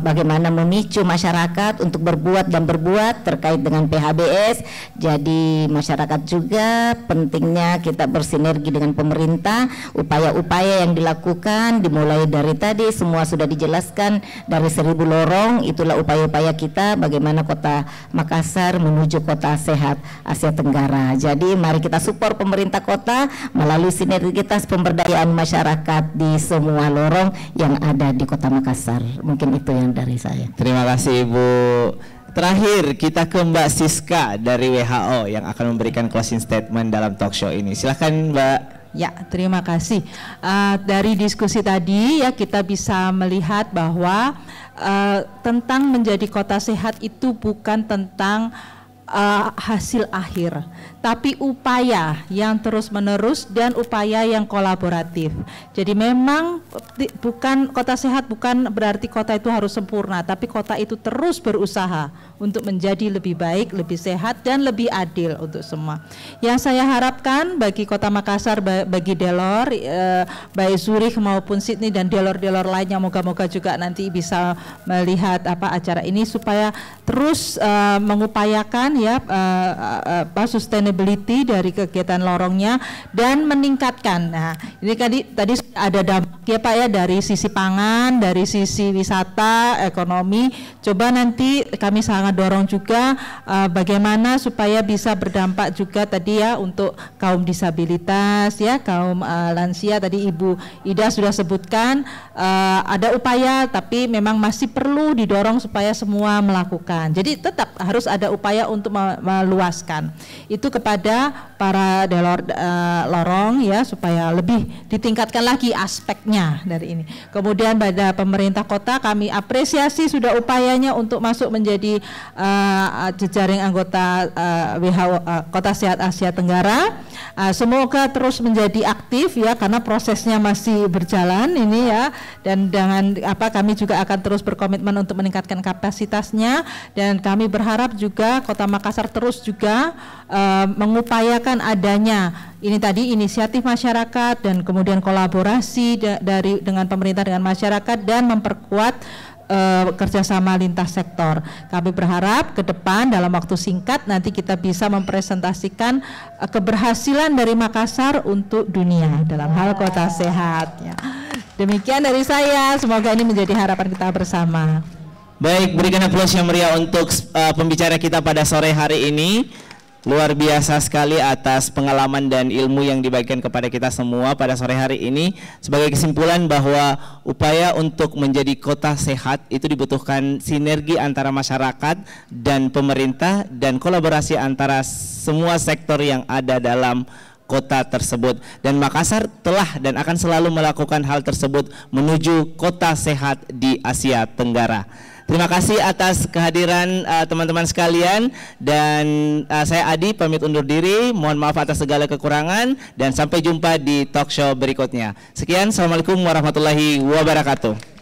bagaimana memicu masyarakat untuk berbuat dan berbuat terkait dengan PHBS. Jadi masyarakat juga pentingnya kita bersinergi dengan pemerintah. Upaya-upaya yang dilakukan dimulai dari tadi semua sudah dijelaskan dari 1000 lorong. Itulah upaya-upaya kita bagaimana Kota Makassar menuju kota sehat Asia Tenggara. Jadi mari kita support pemerintah kota melalui sinergitas pemberdayaan masyarakat di semua lorong yang ada di Kota Makassar. Mungkin itu yang dari saya. Terima kasih Ibu. Terakhir kita ke Mbak Siska dari WHO yang akan memberikan closing statement dalam talk show ini. Silahkan Mbak. Ya, terima kasih. Dari diskusi tadi ya kita bisa melihat bahwa tentang menjadi kota sehat itu bukan tentang hasil akhir, tapi upaya yang terus-menerus dan upaya yang kolaboratif. Jadi memang bukan kota sehat bukan berarti kota itu harus sempurna, tapi kota itu terus berusaha untuk menjadi lebih baik, lebih sehat dan lebih adil untuk semua. Yang saya harapkan bagi Kota Makassar, bagi Delor, baik Zurich maupun Sydney dan Delor-Delor lainnya, moga-moga juga nanti bisa melihat acara ini supaya terus mengupayakan ya sustainability dari kegiatan lorongnya dan meningkatkan. Nah, ini tadi ada dampak ya Pak ya dari sisi pangan, dari sisi wisata, ekonomi. Coba nanti kami sangat dorong juga bagaimana supaya bisa berdampak juga tadi ya untuk kaum disabilitas ya, kaum lansia. Tadi Ibu Ida sudah sebutkan ada upaya tapi memang masih perlu didorong supaya semua melakukan. Jadi tetap harus ada upaya untuk meluaskan itu kepada para delor lorong ya supaya lebih ditingkatkan lagi aspeknya dari ini. Kemudian pada pemerintah kota kami apresiasi sudah upayanya untuk masuk menjadi jejaring anggota WHO Kota Sehat Asia Tenggara. Semoga terus menjadi aktif ya karena prosesnya masih berjalan ini ya, dan dengan kami juga akan terus berkomitmen untuk meningkatkan kapasitasnya, dan kami berharap juga Kota Makassar terus juga mengupayakan adanya ini tadi inisiatif masyarakat dan kemudian kolaborasi dengan pemerintah dengan masyarakat dan memperkuat kerjasama lintas sektor. Kami berharap ke depan dalam waktu singkat nanti kita bisa mempresentasikan keberhasilan dari Makassar untuk dunia dalam hal kota sehat ya. Demikian dari saya, semoga ini menjadi harapan kita bersama. Baik, berikan aplaus yang meriah untuk pembicara kita pada sore hari ini. Luar biasa sekali atas pengalaman dan ilmu yang dibagikan kepada kita semua pada sore hari ini. Sebagai kesimpulan bahwa upaya untuk menjadi kota sehat itu dibutuhkan sinergi antara masyarakat dan pemerintah dan kolaborasi antara semua sektor yang ada dalam kota tersebut. Dan Makassar telah dan akan selalu melakukan hal tersebut menuju kota sehat di Asia Tenggara. Terima kasih atas kehadiran teman-teman sekalian, dan saya Adi pamit undur diri. Mohon maaf atas segala kekurangan dan sampai jumpa di talk show berikutnya. Sekian, assalamualaikum warahmatullahi wabarakatuh.